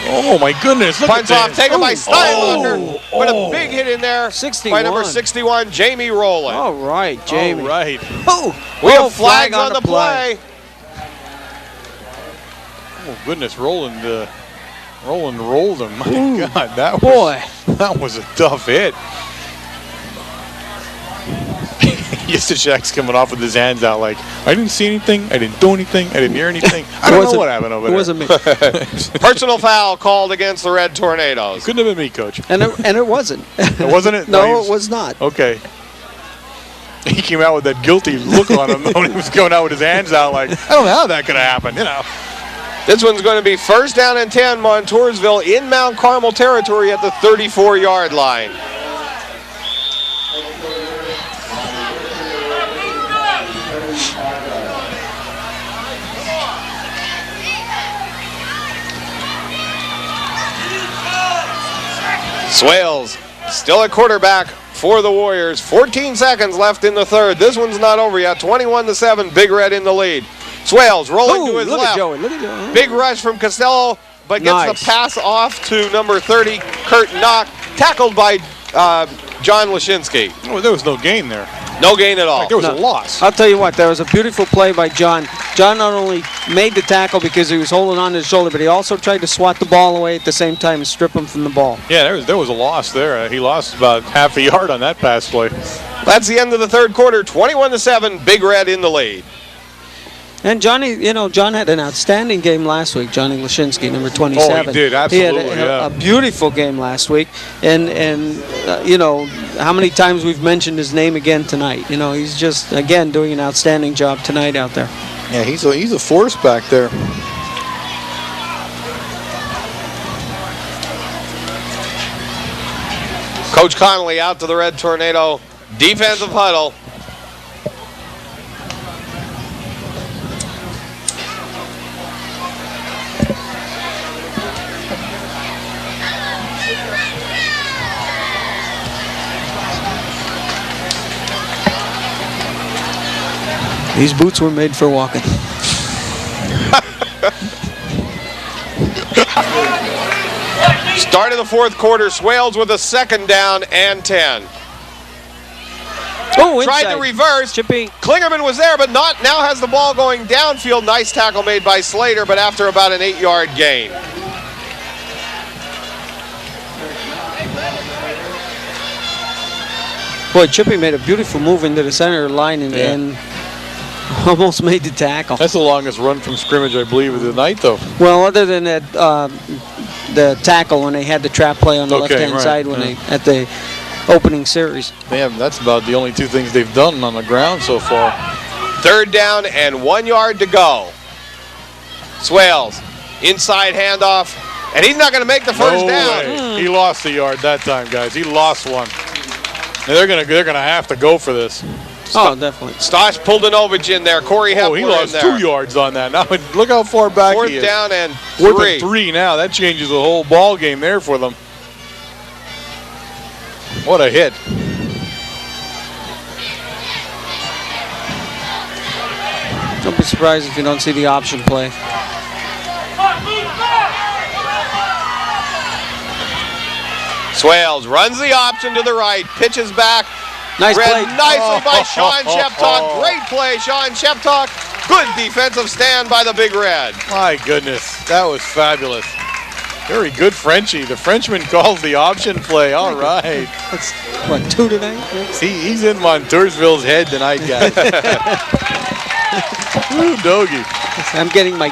Oh, my goodness. Punts off, taken by Steinbacher. With a big hit in there 61. by number 61, Jamie Rowland. All right, Jamie. All right. We have flags on the play. Oh, goodness. Roland rolled him. My God, that was a tough hit. Yustashak's coming off with his hands out like, I didn't see anything, I didn't do anything, I didn't hear anything. I don't know what happened over there. It wasn't me. Personal foul called against the Red Tornadoes. Couldn't have been me, Coach. And it wasn't. It wasn't it? No, it was not. Okay. He came out with that guilty look on him when he was going out with his hands out like, I don't know how that could have happened, This one's going to be first down and 10, Montoursville in Mount Carmel territory at the 34-yard line. Swales still at quarterback for the Warriors. 14 seconds left in the third. This one's not over yet. 21-7, Big Red in the lead. Swales rolling to his left. Look at Joey. Big rush from Costello, but gets the pass off to number 30, Kurt Knock, tackled by John Leshinski. Oh, there was no gain there. No gain at all. There was a loss. I'll tell you what, there was a beautiful play by John. John not only made the tackle because he was holding on to his shoulder, but he also tried to swat the ball away at the same time and strip him from the ball. Yeah, there was a loss there. He lost about half a yard on that pass play. That's the end of the third quarter. 21-7, Big Red in the lead. And Johnny, John had an outstanding game last week. Johnny Leshinski, number 27. Oh, he did, absolutely. He had a beautiful game last week, and how many times we've mentioned his name again tonight. He's just again doing an outstanding job tonight out there. Yeah, he's a force back there. Coach Connolly out to the Red Tornado defensive huddle. These boots were made for walking. Start of the fourth quarter, Swales with a second down and 10. Oh, Tried to reverse. Chippy. Klingerman was there, but not. Now has the ball going downfield. Nice tackle made by Slater, but after about an 8-yard gain. Boy, Chippy made a beautiful move into the center line and almost made the tackle. That's the longest run from scrimmage, I believe, of the night, though. Well, other than that, the tackle when they had the trap play on the left-hand side when they at the opening series. Man, that's about the only two things they've done on the ground so far. Third down and 1 yard to go. Swales, inside handoff, and he's not going to make the first down. He lost a yard that time, guys. He lost one. And they're gonna have to go for this. Oh, definitely. Stosh Puldanovich in there. Corey Hepler he lost in there. 2 yards on that. Now look how far back Fourth he is. down and Fourth 3. and 3 now. That changes the whole ball game there for them. What a hit. Don't be surprised if you don't see the option play. Swales runs the option to the right, pitches back. Nice Read play. nicely by Sean Sheptalk. Great play, Sean Sheptalk. Good defensive stand by the Big Red. My goodness, that was fabulous. Very good Frenchie. The Frenchman calls the option play. All right. That's, what, 2 tonight? He's in Montoursville's head tonight, guys. Woo, doggy. I'm getting my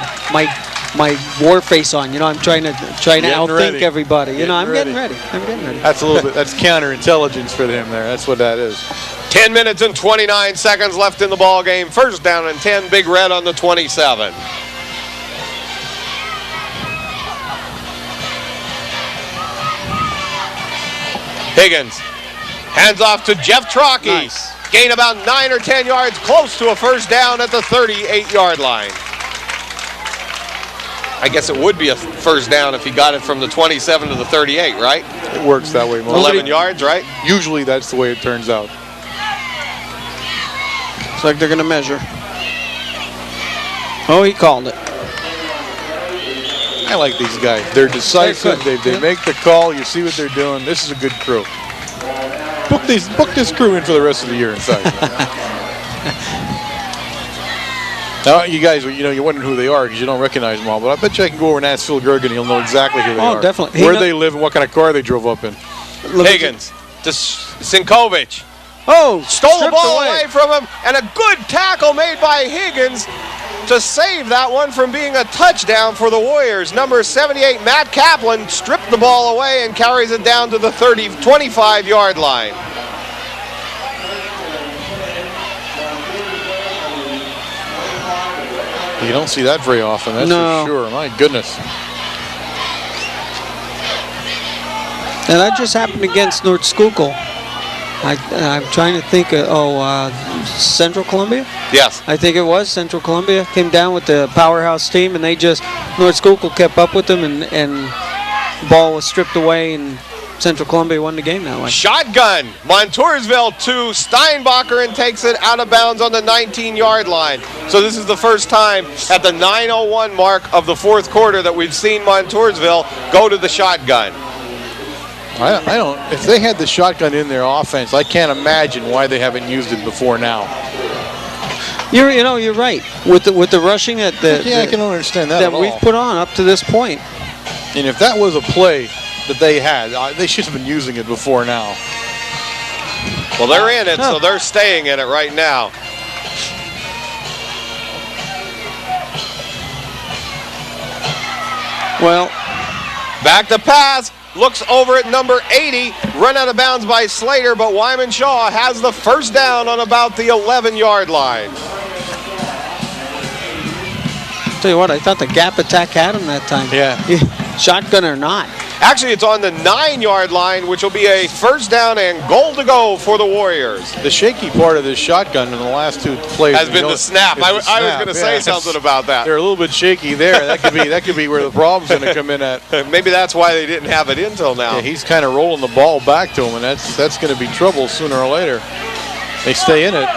war face on. You know, I'm trying to outthink ready. everybody. You know, I'm Getting getting ready. I'm getting ready. That's a little bit. That's counterintelligence for him there. That's what that is. 10 minutes and 29 seconds left in the ball game. First down and 10, Big Red on the 27. Higgins hands off to Jeff Trocki. Nice. Gain about 9 or 10 yards, close to a first down at the 38-yard line. I guess it would be a first down if he got it from the 27 to the 38, right? It works that way. 11 yards, right? Usually that's the way it turns out. It's like they're going to measure. Oh, he called it. I like these guys. They're decisive. They make the call. You see what they're doing. This is a good crew. Book this crew in for the rest of the year inside. Now, you guys, you're wondering who they are because you don't recognize them all. But I bet you I can go over and ask Phil Gergen. He'll know exactly who they are. Oh, definitely. Where they live and what kind of car they drove up in. Higgins to Sinkovich. Oh, Stole the ball away from him, and a good tackle made by Higgins to save that one from being a touchdown for the Warriors. Number 78, Matt Kaplan, stripped the ball away and carries it down to the 25-yard line. You don't see that very often, that's for sure. My goodness. And that just happened against North Schuylkill. I'm trying to think. Central Columbia? Yes. I think it was Central Columbia. Came down with the powerhouse team, and North Schuylkill kept up with them, and the ball was stripped away, and Central Columbia won the game that way. Shotgun. Montoursville to Steinbacher and takes it out of bounds on the 19-yard line. So this is the first time at the 9:01 mark of the fourth quarter that we've seen Montoursville go to the shotgun. I don't. If they had the shotgun in their offense, I can't imagine why they haven't used it before now. You're right with the rushing I can understand that we've put on up to this point. And if that was a play that they had, they should have been using it before now. Well, they're in it, so they're staying in it right now. Well, back to pass. Looks over at number 80, run out of bounds by Slater, but Wyman Shaw has the first down on about the 11-yard line. Tell you what, I thought the gap attack had him that time. Yeah. Shotgun or not. Actually, it's on the 9-yard line, which will be a first down and goal to go for the Warriors. The shaky part of this shotgun in the last two plays has been the snap. I was going to say something about that. They're a little bit shaky there. That could be where the problem's going to come in at. Maybe that's why they didn't have it until now. Yeah, he's kind of rolling the ball back to him, and that's going to be trouble sooner or later. They stay in it.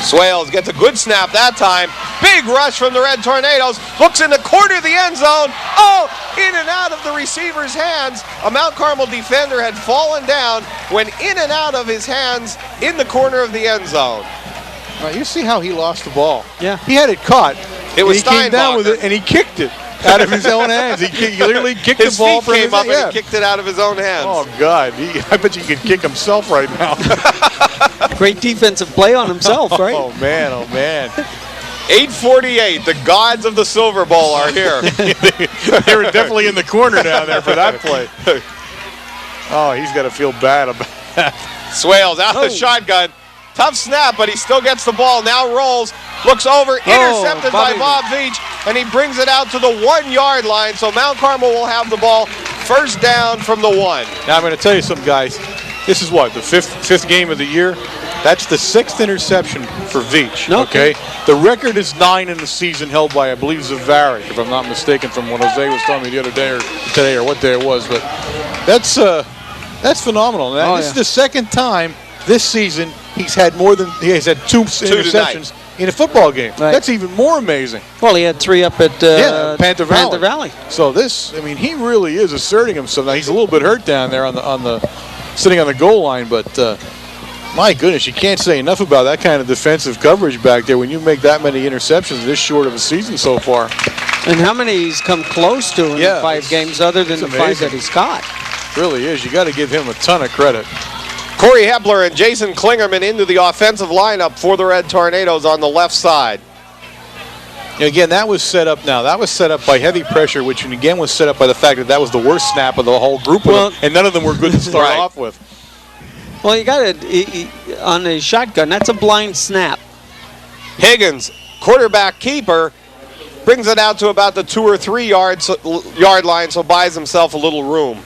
Swales gets a good snap that time. Big rush from the Red Tornadoes. Looks in the corner of the end zone. Oh, in and out of the receiver's hands. A Mount Carmel defender had fallen down, went in and out of his hands in the corner of the end zone. You see how he lost the ball. Yeah. He had it caught. It was he came down with it, and he kicked it out of his own hands. He literally kicked the ball from his feet came up hand. and he kicked it out of his own hands. Oh, God. I bet you he could kick himself right now. Great defensive play on himself, right? Oh, man. Oh, man. 8:48. The gods of the Silver Bowl are here. They were definitely in the corner down there for that play. Oh, he's got to feel bad about that. Swales out the shotgun. Tough snap, but he still gets the ball. Now rolls, looks over, intercepted by Bob Veach, and he brings it out to the 1 yard line. So Mount Carmel will have the ball first down from the 1. Now I'm going to tell you something, guys. This is what, the fifth game of the year? That's the 6th interception for Veach. Okay. The record is 9 in the season, held by, I believe, Zavarik, if I'm not mistaken, from what Jose was telling me the other day or today or what day it was. But that's phenomenal. This is the second time this season he has had two interceptions in a football game. Right. That's even more amazing. Well, he had 3 up at Panther Valley. So he really is asserting himself. Now he's a little bit hurt down there sitting on the goal line, but my goodness, you can't say enough about that kind of defensive coverage back there when you make that many interceptions this short of a season so far. And how many he's come close to in the 5 games other than the 5 that he's caught. It really is. You got to give him a ton of credit. Corey Hepler and Jason Klingerman into the offensive lineup for the Red Tornadoes on the left side. Again, that was set up now. That was set up by heavy pressure, which again was set up by the fact that was the worst snap of the whole group of them, and none of them were good to start off with. Well, you got it on a shotgun. That's a blind snap. Higgins, quarterback keeper, brings it out to about the 2 or 3 yard line, so buys himself a little room.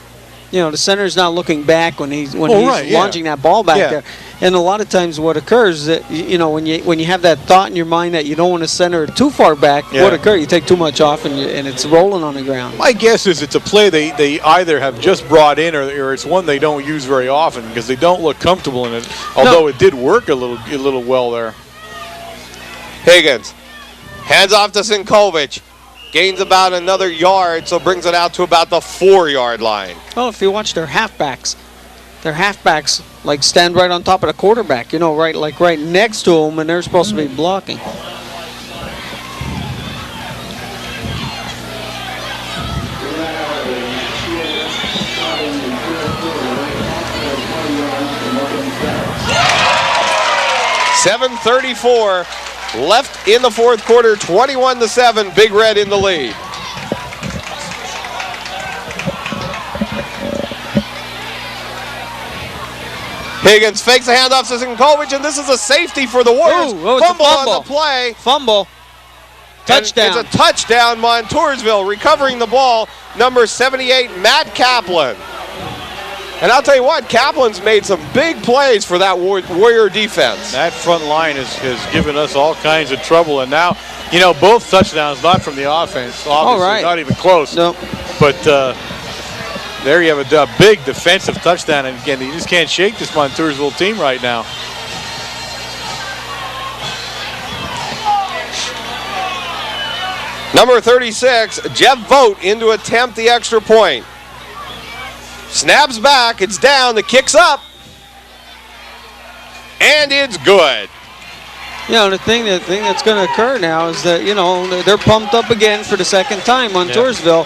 The center's not looking back when he's launching that ball back there. And a lot of times what occurs is that, when you have that thought in your mind that you don't want to center it too far back, what occurs? You take too much off and it's rolling on the ground. My guess is it's a play they either have just brought in or it's one they don't use very often because they don't look comfortable in it, although it did work a little well there. Higgins, hands off to Sinkovich. Gains about another yard, so brings it out to about the 4 yard line. Well, if you watch their halfbacks like stand right on top of the quarterback, right next to him, and they're supposed to be blocking. .734 left in the 4th quarter, 21-7, Big Red in the lead. Higgins fakes the handoff to Sinkovich, and this is a safety for the Warriors. Fumble on the play. Fumble. Touchdown. And it's a touchdown, Montoursville recovering the ball. Number 78, Matt Kaplan. And I'll tell you what, Kaplan's made some big plays for that Warrior defense. That front line has given us all kinds of trouble. And now, both touchdowns not from the offense. Obviously, not even close. Nope. But there you have a big defensive touchdown. And again, you just can't shake this Montoursville team right now. Number 36, Jeff Vogt in to attempt the extra point. Snaps back, it's down, the kick's up, and it's good. The thing that's going to occur now is that, they're pumped up again for the second time on Montoursville.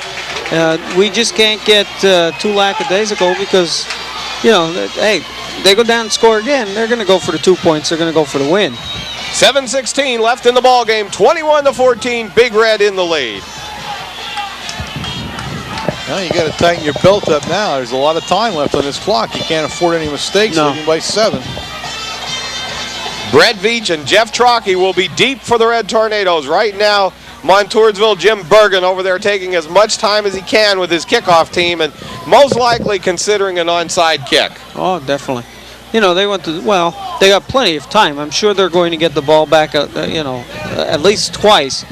We just can't get too lackadaisical because, hey, they go down and score again, they're going to go for the 2 points, they're going to go for the win. 7:16 left in the ball game, 21-14, Big Red in the lead. Well, you got to tighten your belt up now. There's a lot of time left on this clock. You can't afford any mistakes leading by 7. Brett Veach and Jeff Trocki will be deep for the Red Tornadoes. Right now, Montoursville Jim Bergen over there taking as much time as he can with his kickoff team and most likely considering an onside kick. Oh, definitely. They they got plenty of time. I'm sure they're going to get the ball back, at least twice,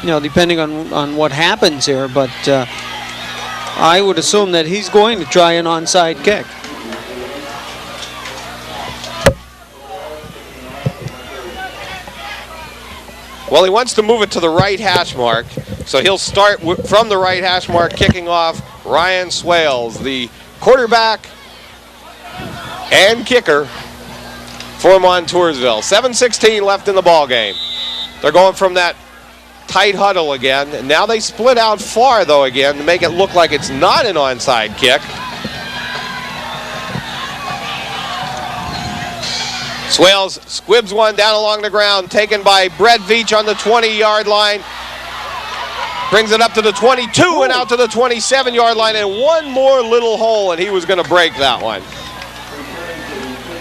depending on what happens here. But I would assume that he's going to try an onside kick. Well, he wants to move it to the right hash mark, so he'll start from the right hash mark, kicking off Ryan Swales, the quarterback and kicker for Montoursville. 7:16 left in the ball game. They're going from that tight huddle again. And now they split out far, though, again, to make it look like it's not an onside kick. Swales squibs one down along the ground, taken by Brett Veach on the 20-yard line. Brings it up to the 22 and out to the 27-yard line, and one more little hole, and he was going to break that one.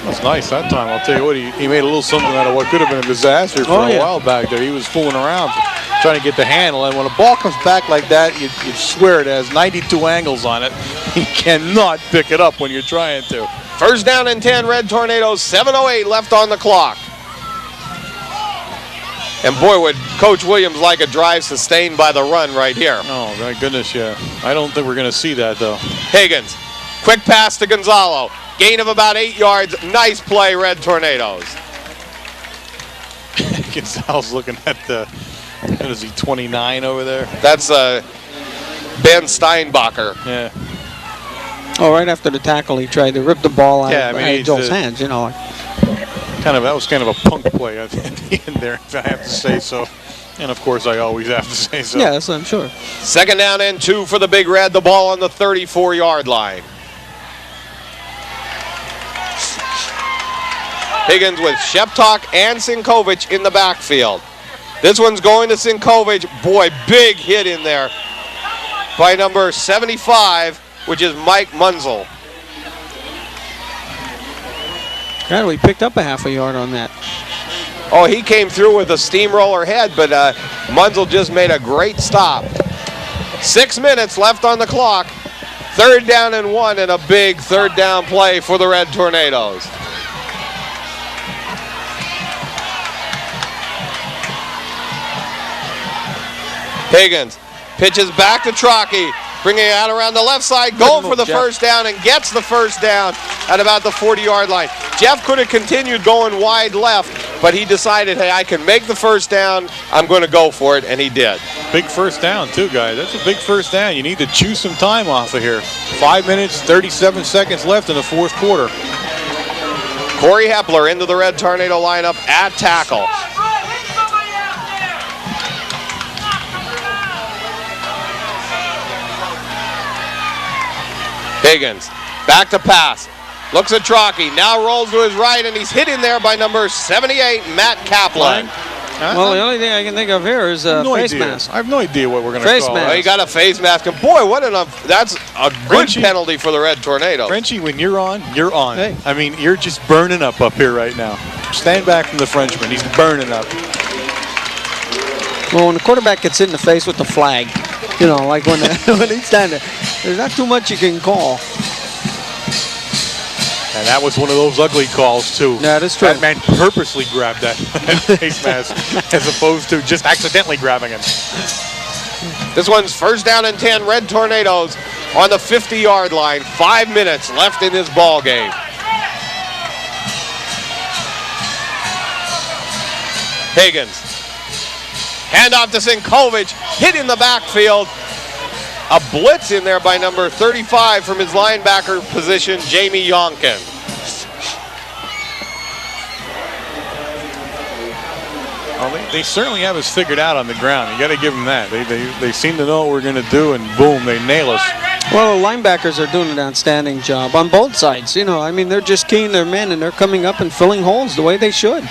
That's nice that time. I'll tell you what, he made a little something out of what could have been a disaster for a while back there. He was fooling around, trying to get the handle, and when a ball comes back like that, you'd swear it has 92 angles on it. You cannot pick it up when you're trying to. First down and 10, Red Tornadoes, 7:08 left on the clock. And boy, would Coach Williams like a drive sustained by the run right here. Oh, my goodness, yeah. I don't think we're going to see that, though. Higgins, quick pass to Gonzalo. Gain of about 8 yards. Nice play, Red Tornadoes. Gonzalo's looking at the, what is he, 29 over there? That's Ben Steinbacher. Yeah. Oh, right after the tackle, he tried to rip the ball out of Joel's hands, you know. That was kind of a punk play at the end there, if I have to say so. And, of course, I always have to say so. Yes, I'm sure. Second down and 2 for the Big Red. The ball on the 34-yard line. Higgins with Sheptok and Sinkovich in the backfield. This one's going to Sinkovich. Boy, big hit in there by number 75, which is Mike Munzel. God, we picked up a half a yard on that. Oh, he came through with a steamroller head, but Munzel just made a great stop. 6 minutes left on the clock. Third down and 1, and a big third down play for the Red Tornadoes. Higgins pitches back to Trocki, bringing it out around the left side, going for the first down, and gets the first down at about the 40-yard line. Jeff could have continued going wide left, but he decided, hey, I can make the first down, I'm going to go for it, and he did. Big first down, too, guys. That's a big first down. You need to chew some time off of here. 5 minutes, 37 seconds left in the fourth quarter. Corey Hepler into the Red Tornado lineup at tackle. Higgins, back to pass, looks at Trocki, now rolls to his right, and he's hit in there by number 78, Matt Kaplan. Well, the only thing I can think of here is a face mask. I have no idea what we're going to Face call mask. Well, he got a face mask, and boy, that's a good penalty for the Red Tornadoes. Frenchie, when you're on, you're on. Hey. I mean, you're just burning up here right now. Stand back from the Frenchman. He's burning up. Well, when the quarterback gets hit in the face with the flag, you know, like when he's standing there, there's not too much you can call. And that was one of those ugly calls, too. Yeah, that's true. That man purposely grabbed that face mask as opposed to just accidentally grabbing him. This one's first down and 10, Red Tornadoes on the 50-yard line. 5 minutes left in this ball game. Higgins. Handoff to Sinkovich, hit in the backfield. A blitz in there by number 35 from his linebacker position, Jamie Yonkin. Well, they certainly have us figured out on the ground. You got to give them that. They seem to know what we're going to do, and boom, they nail us. Well, the linebackers are doing an outstanding job on both sides. You know, I mean, they're just keying their men, and they're coming up and filling holes the way they should.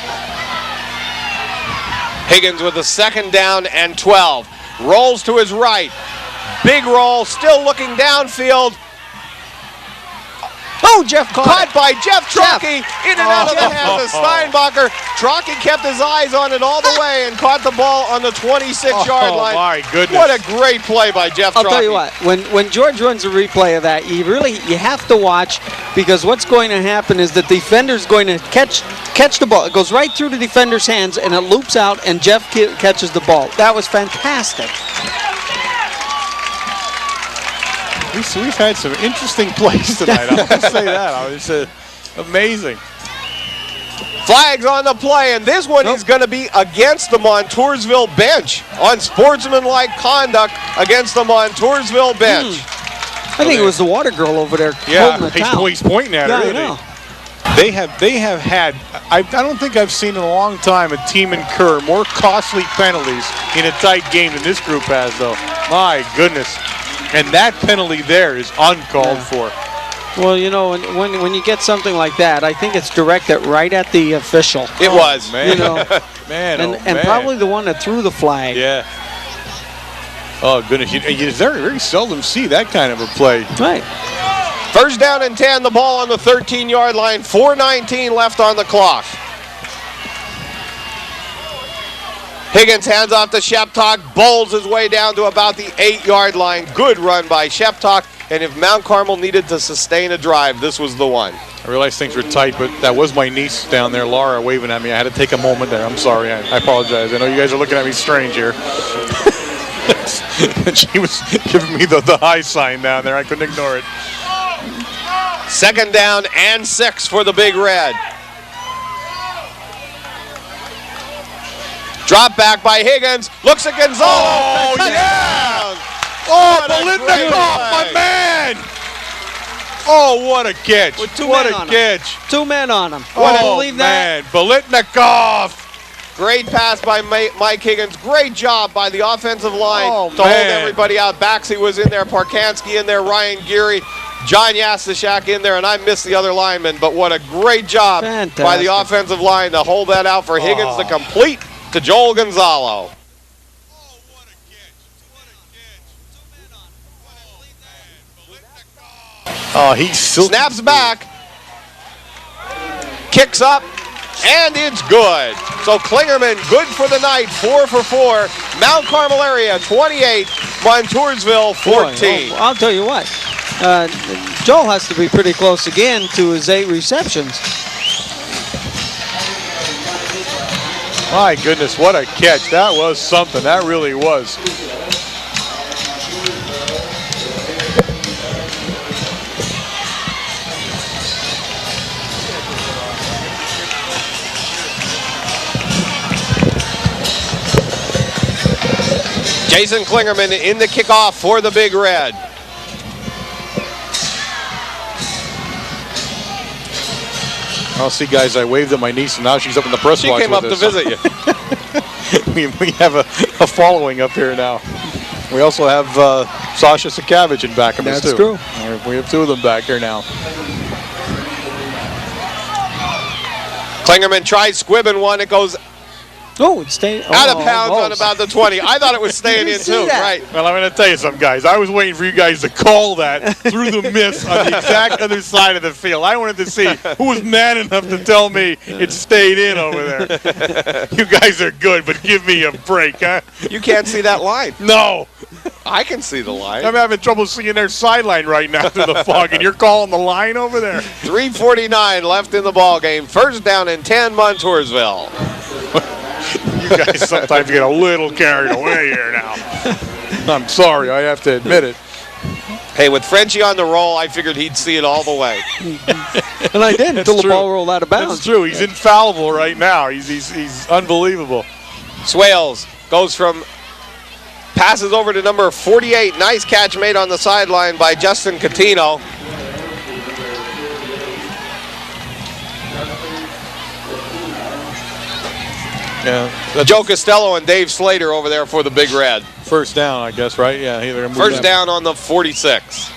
Higgins with a second down and 12. Rolls to his right. Big roll, still looking downfield. Oh, Jeff caught by Jeff Trocki, in and out of the hands of Steinbacher. Trocki kept his eyes on it all the way and caught the ball on the 26-yard line. Oh, my goodness. What a great play by Jeff Trocki. I'll tell you what, when George runs a replay of that, you have to watch, because what's going to happen is the defender's going to catch the ball. It goes right through the defender's hands, and it loops out, and Jeff catches the ball. That was fantastic. We've had some interesting plays tonight. I'll just say that. It's amazing. Flags on the play, and this one is going to be against the Montoursville bench on sportsmanlike conduct against the Montoursville bench. I think it was the water girl over there holding the towel. He's pointing at her. Yeah, I know. They have had, I don't think I've seen in a long time a team incur more costly penalties in a tight game than this group has, though. My goodness. And that penalty there is uncalled for. Well, you know, when you get something like that, I think it's directed right at the official. It was. Man. You know, man, and probably the one that threw the flag. Yeah. Oh, goodness. You very seldom see that kind of a play. Right. First down and 10, the ball on the 13-yard line, 4:19 left on the clock. Higgins hands off to Sheptock, bowls his way down to about the 8-yard line. Good run by Sheptock, and if Mount Carmel needed to sustain a drive, this was the one. I realized things were tight, but that was my niece down there, Laura, waving at me. I had to take a moment there. I'm sorry. I apologize. I know you guys are looking at me strange here. And she was giving me the high sign down there. I couldn't ignore it. Second down and 6 for the Big Red. Drop back by Higgins. Looks at Gonzalo. Oh, yeah. Oh, Bolitnikov, my man. Oh, what a catch. With two what men a on catch. Him. 2 men on him. Oh, Believe man. Bolitnikov. Great pass by Mike Higgins. Great job by the offensive line to hold everybody out. Baxley was in there. Parkansky in there. Ryan Geary. John Yastashak in there, and I missed the other lineman, but what a great job by the offensive line to hold that out for Higgins to complete to Joel Gonzalo. Oh, he snaps back, kicks up, and it's good. So Klingerman good for the night, 4 for 4. Mount Carmel area 28, Montoursville 14. Boy, I'll tell you what. Joel has to be pretty close again to his 8 receptions. My goodness, what a catch. That was something. That really was. Jason Klingerman in the kickoff for the Big Red. I'll see, guys, I waved at my niece, and now she's up in the press box. She came up to visit you. we have a following up here now. We also have Sasha Sinkovich in back of us, too. That's true. We have 2 of them back here now. Klingerman tries squibbing one. It goes Oh, it's staying out of bounds on about the 20. I thought it was staying in too. Right. Well, I'm going to tell you something, guys. I was waiting for you guys to call that through the mist on the exact other side of the field. I wanted to see who was man enough to tell me it stayed in over there. You guys are good, but give me a break, huh? You can't see that line. No. I can see the line. I'm having trouble seeing their sideline right now through the fog, and you're calling the line over there. 3:49 left in the ball game. First down and 10, Montoursville. You guys sometimes get a little carried away here now. I'm sorry, I have to admit it. Hey, with Frenchie on the roll, I figured he'd see it all the way. And I did until the ball rolled out of bounds. That's true. He's infallible right now. He's unbelievable. Swales goes from passes over to number 48. Nice catch made on the sideline by Justin Catino. Yeah, Joe Costello and Dave Slater over there for the Big Red. First down, I guess, right? Yeah. First down on the 46.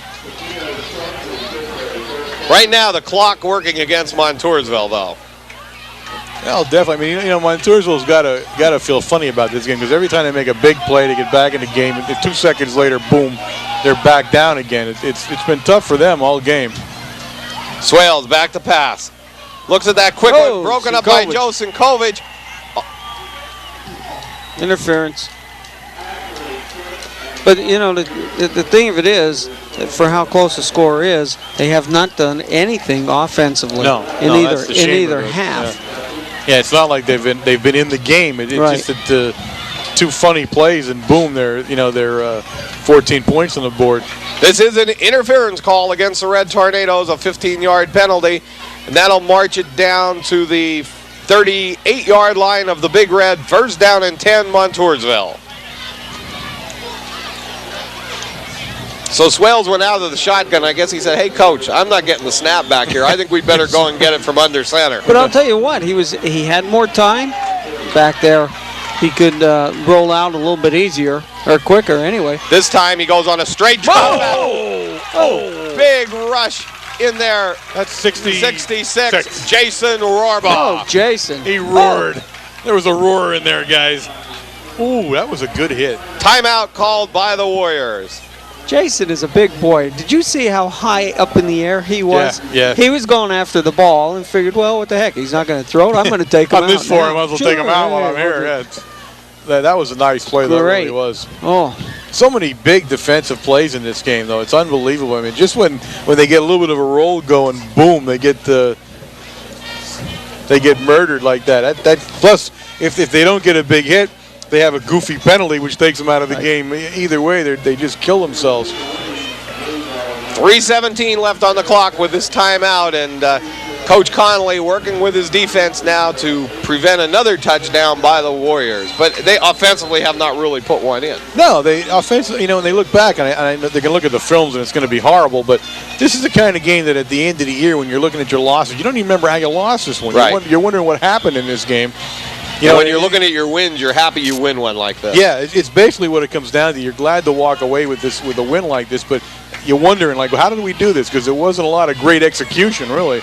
Right now, the clock working against Montoursville, though. Well, definitely. I mean, Montoursville's got to feel funny about this game because every time they make a big play to get back in the game, 2 seconds later, boom, they're back down again. It's been tough for them all game. Swales back to pass. Looks at that quick one, broken up by Joe Sinkovich. Interference. But, the thing of it is, for how close the score is, they have not done anything offensively in either half. Yeah, it's not like they've been in the game. It's just that 2 funny plays and boom, they're 14 points on the board. This is an interference call against the Red Tornadoes, a 15-yard penalty, and that'll march it down to the 38-yard line of the Big Red. First down and 10, Montoursville. So Swales went out of the shotgun. I guess he said, hey, Coach, I'm not getting the snap back here. I think we'd better go and get it from under center. But I'll tell you what, he had more time back there. He could roll out a little bit easier, or quicker anyway. This time he goes on a straight drop. Big rush in there. That's 66. Jason Rohrbaugh. Oh, Jason. He roared. There was a roar in there, guys. Ooh, that was a good hit. Timeout called by the Warriors. Jason is a big boy. Did you see how high up in the air he was? Yeah. He was going after the ball and figured, well, what the heck? He's not going to throw it. I'm going to take him out. I'm this far. I might as well take him out while I'm Sure. here. Yeah, that was a nice play, though. It really was. Oh. So many big defensive plays in this game, though. It's unbelievable. I mean, just when they get a little bit of a roll going, boom, they get murdered like that. Plus, if they don't get a big hit, they have a goofy penalty, which takes them out of the game. Either way, they just kill themselves. 3:17 left on the clock with this timeout, and Coach Connolly working with his defense now to prevent another touchdown by the Warriors. But they offensively have not really put one in. No, they offensively, when they look back, and I know they're going to look at the films and it's going to be horrible, but this is the kind of game that at the end of the year, when you're looking at your losses, you don't even remember how you lost this one. Right. You're wondering what happened in this game. When you're looking at your wins, you're happy you win one like this. Yeah, it's basically what it comes down to. You're glad to walk away with a win like this, but you're wondering, like, how did we do this? Because there wasn't a lot of great execution, really.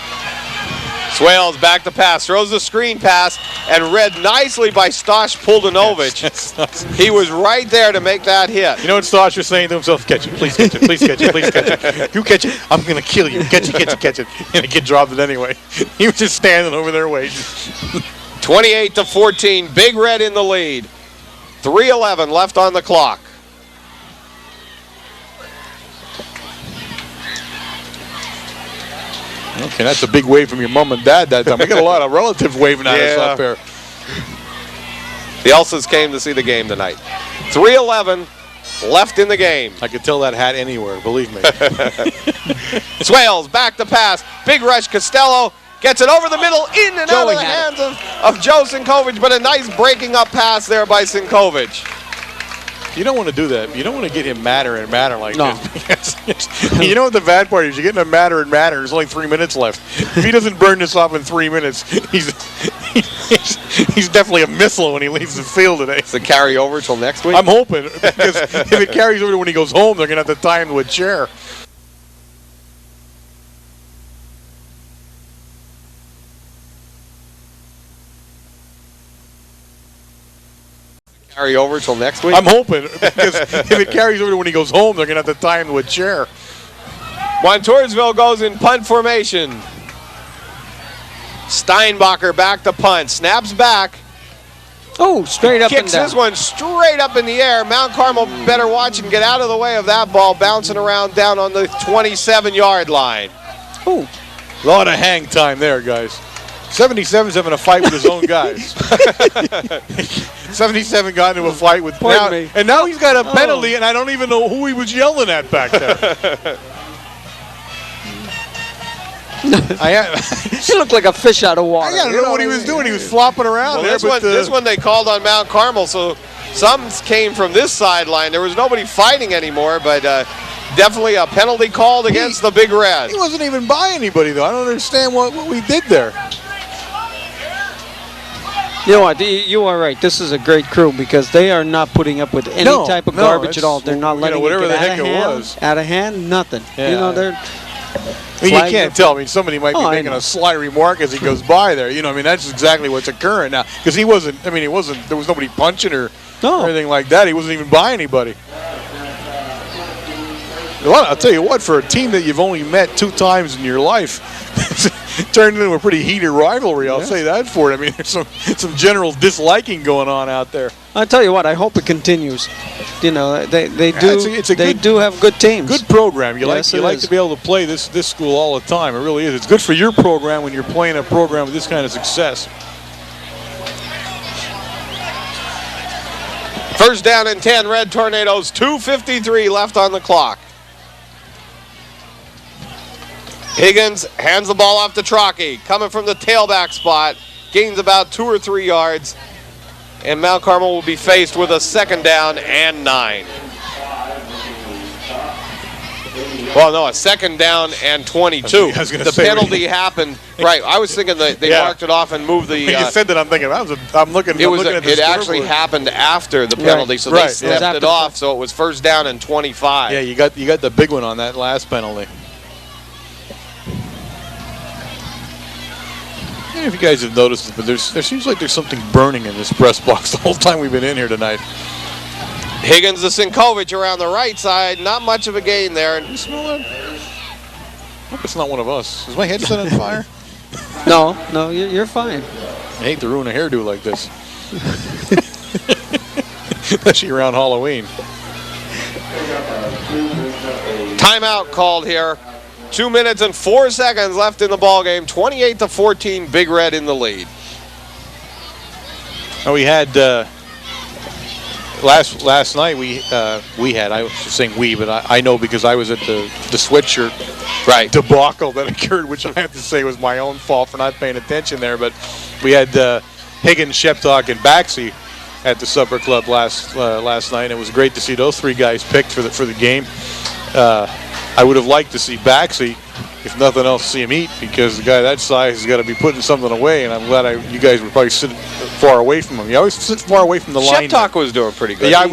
Swales back to pass, throws the screen pass, and read nicely by Stosh Puldanovich. He was right there to make that hit. You know what Stosh was saying to himself? Catch it, please catch it, please catch it, please catch it. You catch it, I'm going to kill you. Catch it. And the kid dropped it anyway. He was just standing over there waiting. 28-14, Big Red in the lead. 3:11 left on the clock. Okay, that's a big wave from your mom and dad that time. We got a lot of relatives waving at us up there. The Elsas came to see the game tonight. 3:11 left in the game. I could tell that hat anywhere, believe me. Swales back to pass. Big rush. Costello gets it over the middle, in and out of the hands of Joe Sinkovich, but a nice breaking up pass there by Sinkovich. You don't want to do that. You don't want to get him madder and madder like this. No. You know what the bad part is? You're getting him madder and madder. There's only 3 minutes left. If he doesn't burn this off in 3 minutes, he's definitely a missile when he leaves the field today. Does it carry over till next week? I'm hoping, because if it carries over to when he goes home, they're going to have to tie him to a chair. Carry over till next week? I'm hoping, because if it carries over to when he goes home, they're going to have to tie him to a chair. Montoursville goes in punt formation. Steinbacher back to punt. Snaps back. Oh, straight up and Kicks down. this one straight up in the air. Mount Carmel better watch and get out of the way of that ball, bouncing around down on the 27-yard line. Oh, A lot of hang time there, guys. 77's having a fight with his own guys. 77 got into a fight with and now he's got a penalty, and I don't even know who he was yelling at back there. he looked like a fish out of water. I don't know what he was doing. He was flopping around there. This one they called on Mount Carmel, so some came from this sideline. There was nobody fighting anymore, but definitely a penalty called against the Big Red. He wasn't even by anybody, though. I don't understand what we did there. You know what? You are right. This is a great crew because they are not putting up with any type of garbage at all. They're not letting whatever it the get heck out of it hand. was. Out of hand, nothing. Yeah. You know, they're. I mean, you can't tell. I mean, somebody might be making a sly remark as he goes by there. You know, I mean, that's exactly what's occurring now. Because he wasn't. I mean, there was nobody punching or anything like that. He wasn't even by anybody. Well, I'll tell you what, for a team that you've only met 2 times in your life, turned into a pretty heated rivalry. I'll say that for it. I mean, there's some general disliking going on out there. I'll tell you what, I hope it continues. You know, they do have good teams. Good program. You like Yes, to be able to play this school all the time. It really is. It's good for your program when you're playing a program with this kind of success. First down and 10, Red Tornadoes, 2:53 left on the clock. Higgins hands the ball off to Trocki, coming from the tailback spot. gains about 2 or 3 yards, and Mount Carmel will be faced with a 2nd down and 9. Well, no, a 2nd down and 22. I was gonna the say, penalty happened. Right, I was thinking that they marked it off and moved the. You said that, I'm thinking. I'm looking at the It actually scoreboard. happened after the penalty, so they stepped it off. So it was 1st down and 25. Yeah, you got the big one on that last penalty. I don't know if you guys have noticed it, but there seems like there's something burning in this press box the whole time we've been in here tonight. Higgins to Sinkovich around the right side. Not much of a gain there. You smell that? I hope it's not one of us. Is my headset on fire? No, you're fine. I hate to ruin a hairdo like this. Especially around Halloween. Timeout called here. 2 minutes and 4 seconds left in the ball game. 28-14, Big Red in the lead. Oh, we had last night. I was just saying we, but I know because I was at the sweatshirt debacle that occurred, which I have to say was my own fault for not paying attention there. But we had Higgins, Sheptock, and Baxi at the supper club last night. It was great to see those 3 guys picked for the game. I would have liked to see Baxi, if nothing else, see him eat, because the guy that size has got to be putting something away, and I'm glad you guys were probably sitting far away from him. You always sit far away from the line. Sheptock was doing pretty good. Yeah,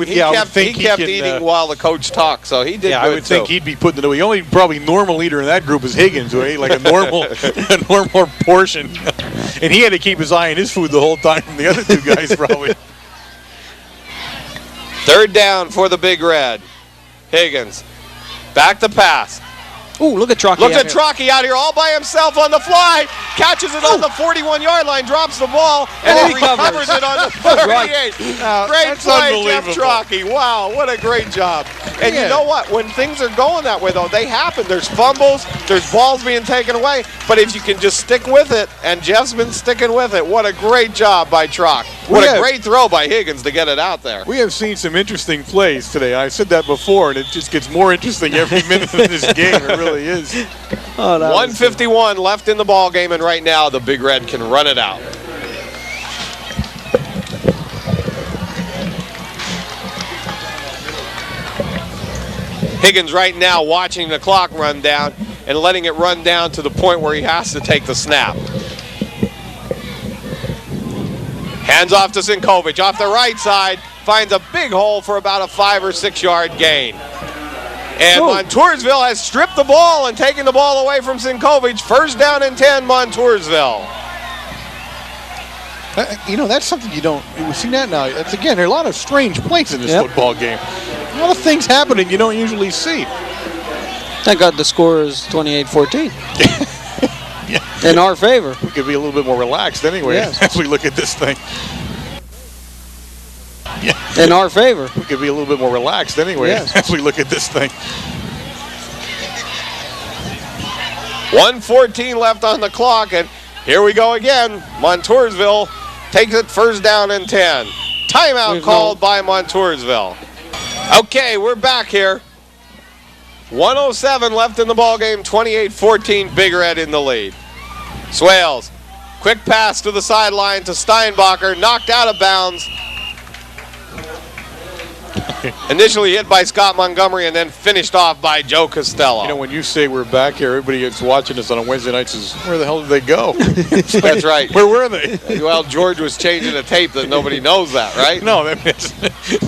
he kept eating while the coach talked, so he did good. Yeah, I would think he'd be putting it away. The only probably normal eater in that group is Higgins, who ate like a normal portion. And he had to keep his eye on his food the whole time from the other 2 guys probably. 3rd down for the Big Red. Higgins. Back to pass. Ooh, look at Trocki. Look at Trocki out here all by himself on the fly. Catches it on the 41-yard line, drops the ball, and then recovers it on the 38. Great play, Jeff Trocki. Wow, what a great job. And you know what? When things are going that way, though, they happen. There's fumbles, there's balls being taken away. But if you can just stick with it, and Jeff's been sticking with it, what a great job by Trock. What a great throw by Higgins to get it out there. We have seen some interesting plays today. I said that before, and it just gets more interesting every minute of this game. It really is. 1:51 left in the ball game, and right now the Big Red can run it out. Higgins right now watching the clock run down and letting it run down to the point where he has to take the snap. Hands off to Sinkovich off the right side, finds a big hole for about a 5 or 6 yard gain. And Montoursville has stripped the ball and taken the ball away from Sinkovich. 1st down and 10, Montoursville. That's something you don't. We've seen that now. It's, again, there are a lot of strange plays in this football game. A lot of things happening you don't usually see. Thank God the score is 28-14. In our favor. We could be a little bit more relaxed anyway as we look at this thing. In our favor. We could be a little bit more relaxed anyway as we look at this thing. 1:14 left on the clock, and here we go again. Montoursville takes it 1st down and 10. Timeout called by Montoursville. Okay, we're back here. 1:07 left in the ball game. 28-14, Big Red in the lead. Swales, quick pass to the sideline to Steinbacher, knocked out of bounds. Initially hit by Scott Montgomery and then finished off by Joe Costello. When you say we're back here, everybody that's watching us on a Wednesday night says, where the hell did they go? That's right. Where were they? Well, George was changing the tape that nobody knows that, right? No, it's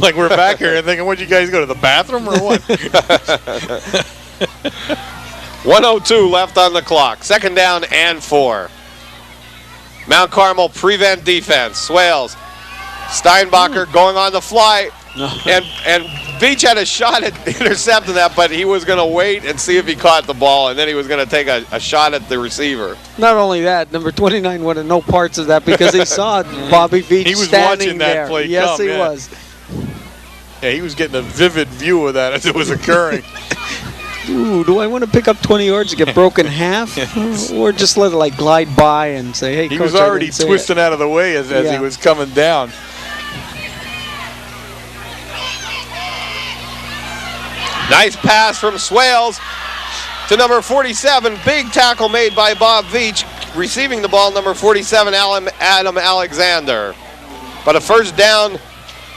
like we're back here and thinking, where'd you guys go, to the bathroom or what? 1:02 left on the clock. 2nd down and 4. Mount Carmel prevent defense. Swales. Steinbacher going on the fly. And Veach had a shot at intercepting that, but he was going to wait and see if he caught the ball, and then he was going to take a shot at the receiver. Not only that, number 29 wanted no parts of that because he saw Bobby Veach he was standing watching that there. play yes, come, he was. Yeah, he was getting a vivid view of that as it was occurring. Ooh, do I want to pick up 20 yards to get broken half? Or just let it glide by and say, hey, he Coach, was already twisting out of the way as he was coming down. Nice pass from Swales to number 47. Big tackle made by Bob Veach. receiving the ball, number 47, Adam Alexander. But a first down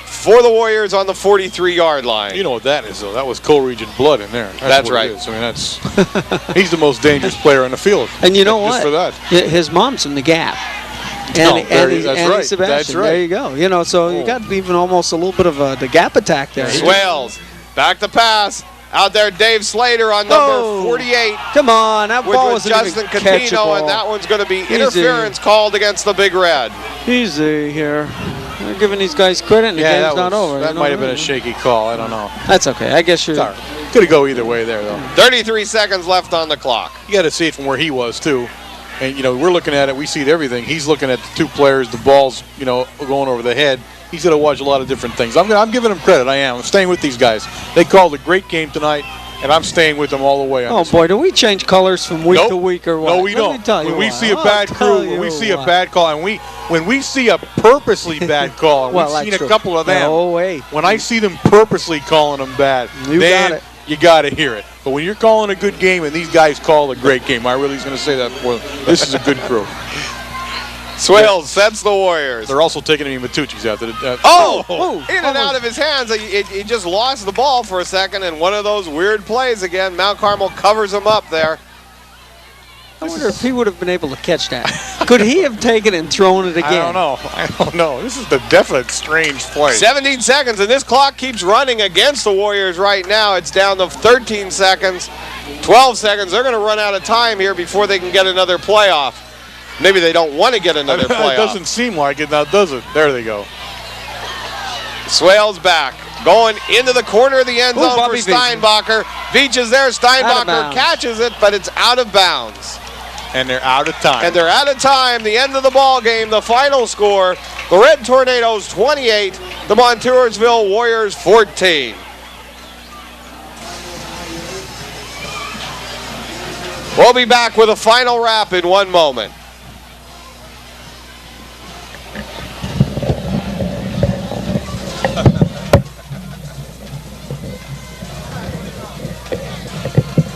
for the Warriors on the 43-yard line. You know what that is, though? That was co-region blood in there. That's what right. It is. I mean, that's he's the most dangerous player on the field. And you know just what? For that. His mom's from the Gap. That's right. Sebastian. That's right. There you go. You know, so you got even almost a little bit of the Gap attack there. Swales, back to pass. Out there, Dave Slater on number 48. Come on, that ball with wasn't Justin even Catino, catchable. and that one's going to be interference called against the Big Red. Easy here. They're giving these guys credit, and the game's not over. That might have been a shaky call. I don't know. That's okay. I guess you're. Could go either way there, though. 33 seconds left on the clock. You got to see it from where he was, too. And, you know, we're looking at it. We see everything. He's looking at the two players, the ball's, you know, going over the head. He's going to watch a lot of different things. I'm giving him credit. I am. I'm staying with these guys. They called a great game tonight, and I'm staying with them all the way. Oh, boy, do we change colors from week to week or what? No, we don't. When we see a bad call, and when we see a purposely bad call, and we've seen a couple of them. No way. When I see them purposely calling them bad, you got to hear it. But when you're calling a good game and these guys call a great game, I really was going to say that for them. This is a good crew. Swales sets the Warriors. They're also taking any Matucci's out. In and out of his hands. He just lost the ball for a second, and one of those weird plays again. Mount Carmel covers him up there. I wonder if he would have been able to catch that. Could he have taken it and thrown it again? I don't know. This is the definite strange play. 17 seconds, and this clock keeps running against the Warriors right now. It's down to 13 seconds, 12 seconds. They're going to run out of time here before they can get another playoff. Maybe they don't want to get another playoff. It doesn't seem like it now, does it? There they go. Swales back. Going into the corner of the end zone for Steinbacher. Veach is there. Steinbacher catches it, but it's out of bounds. And they're out of time. The end of the ball game. The final score, the Red Tornadoes 28, the Montoursville Warriors 14. We'll be back with a final wrap in 1 moment.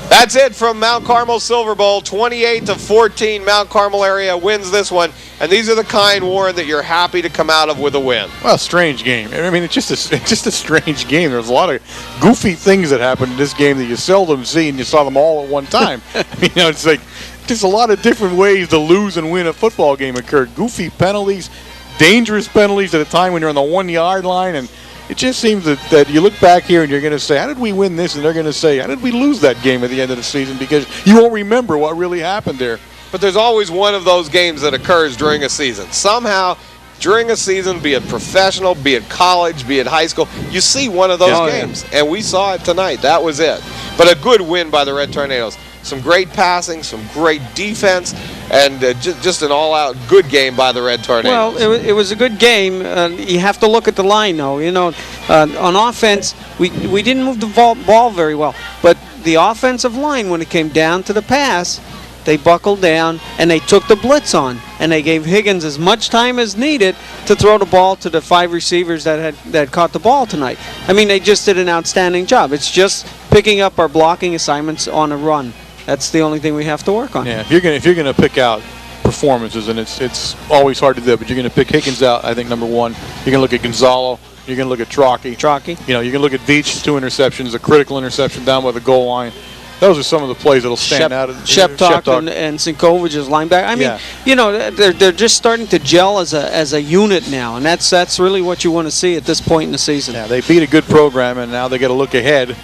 That's it from Mount Carmel Silver Bowl, 28-14. Mount Carmel area wins this one, and these are the kind, Warren, that you're happy to come out of with a win. Well, strange game. I mean, it's just a strange game. There's a lot of goofy things that happened in this game that you seldom see, and you saw them all at one time. You know, it's like just a lot of different ways to lose and win a football game occurred. Goofy penalties, dangerous penalties at a time when you're on the 1 yard line, and it just seems that you look back here and you're going to say, how did we win this? And they're going to say, how did we lose that game at the end of the season? Because you won't remember what really happened there. But there's always one of those games that occurs during a season. Somehow, during a season, be it professional, be it college, be it high school, you see one of those games. Yeah. And we saw it tonight. That was it. But a good win by the Red Tornadoes. Some great passing, some great defense, and just an all-out good game by the Red Tornadoes. Well, it was a good game. You have to look at the line, though. You know, on offense, we didn't move the ball very well. But the offensive line, when it came down to the pass, they buckled down, and they took the blitz on. And they gave Higgins as much time as needed to throw the ball to the 5 receivers that caught the ball tonight. I mean, they just did an outstanding job. It's just picking up our blocking assignments on a run. That's the only thing we have to work on. Yeah, if you're gonna pick out performances, and it's always hard to do, but you're gonna pick Higgins out. I think number one. You're gonna look at Gonzalo. You're gonna look at Trocki. You know, you can look at Veach, 2 interceptions, a critical interception down by the goal line. Those are some of the plays that'll stand out. Sheptok and Sinkovich as linebacker. I mean, you know, they're just starting to gel as a unit now, and that's really what you want to see at this point in the season. Yeah, they beat a good program, and now they got to look ahead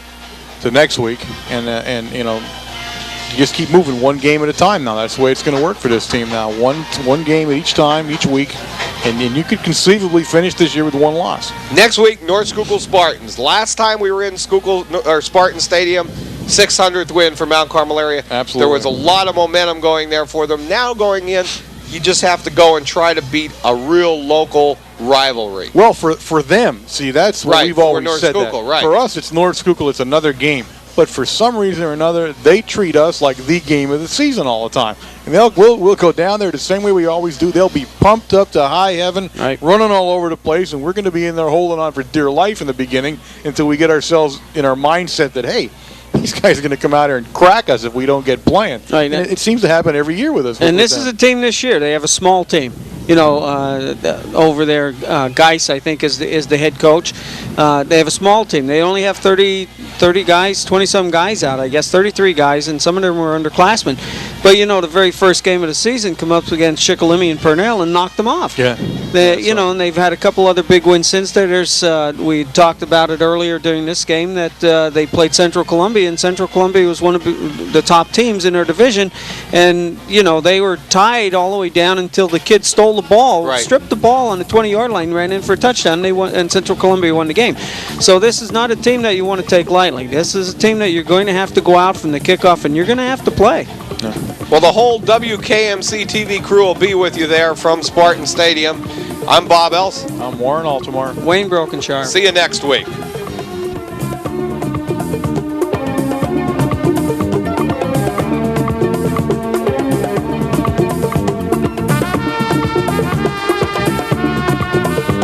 to next week, and you know. You just keep moving one game at a time now. That's the way it's going to work for this team now. One game at each time, each week, and you could conceivably finish this year with 1 loss. Next week, North Schuylkill Spartans. Last time we were in Spartan Stadium, 600th win for Mount Carmel area. Absolutely. There was a lot of momentum going there for them. Now going in, you just have to go and try to beat a real local rivalry. Well, for them, see, that's what we've always North said. Schuylkill, right. For us, it's North Schuylkill. It's another game. But for some reason or another, they treat us like the game of the season all the time. And we'll go down there the same way we always do. They'll be pumped up to high heaven, running all over the place, and we're going to be in there holding on for dear life in the beginning until we get ourselves in our mindset that, hey, these guys are going to come out here and crack us if we don't get playing. Right. And it seems to happen every year with us. And this is a team this year. They have a small team. Over there, Geis, I think, is the head coach. They have a small team. They only have 30 guys, 20-some guys out, I guess, 33 guys, and some of them were underclassmen. But, the very first game of the season come up against Shikellamy and Purnell and knocked them off. Yeah. And they've had a couple other big wins since then. We talked about it earlier during this game that they played Central Columbia, and Central Columbia was one of the top teams in their division. And, they were tied all the way down until the kid stole the ball, right. Stripped the ball on the 20-yard line, ran in for a touchdown, and Central Columbia won the game. So this is not a team that you want to take lightly. This is a team that you're going to have to go out from the kickoff, and you're going to have to play. Yeah. Well, the whole WKMC TV crew will be with you there from Spartan Stadium. I'm Bob Else. I'm Warren Altamore. Wayne Brokenshire. See you next week.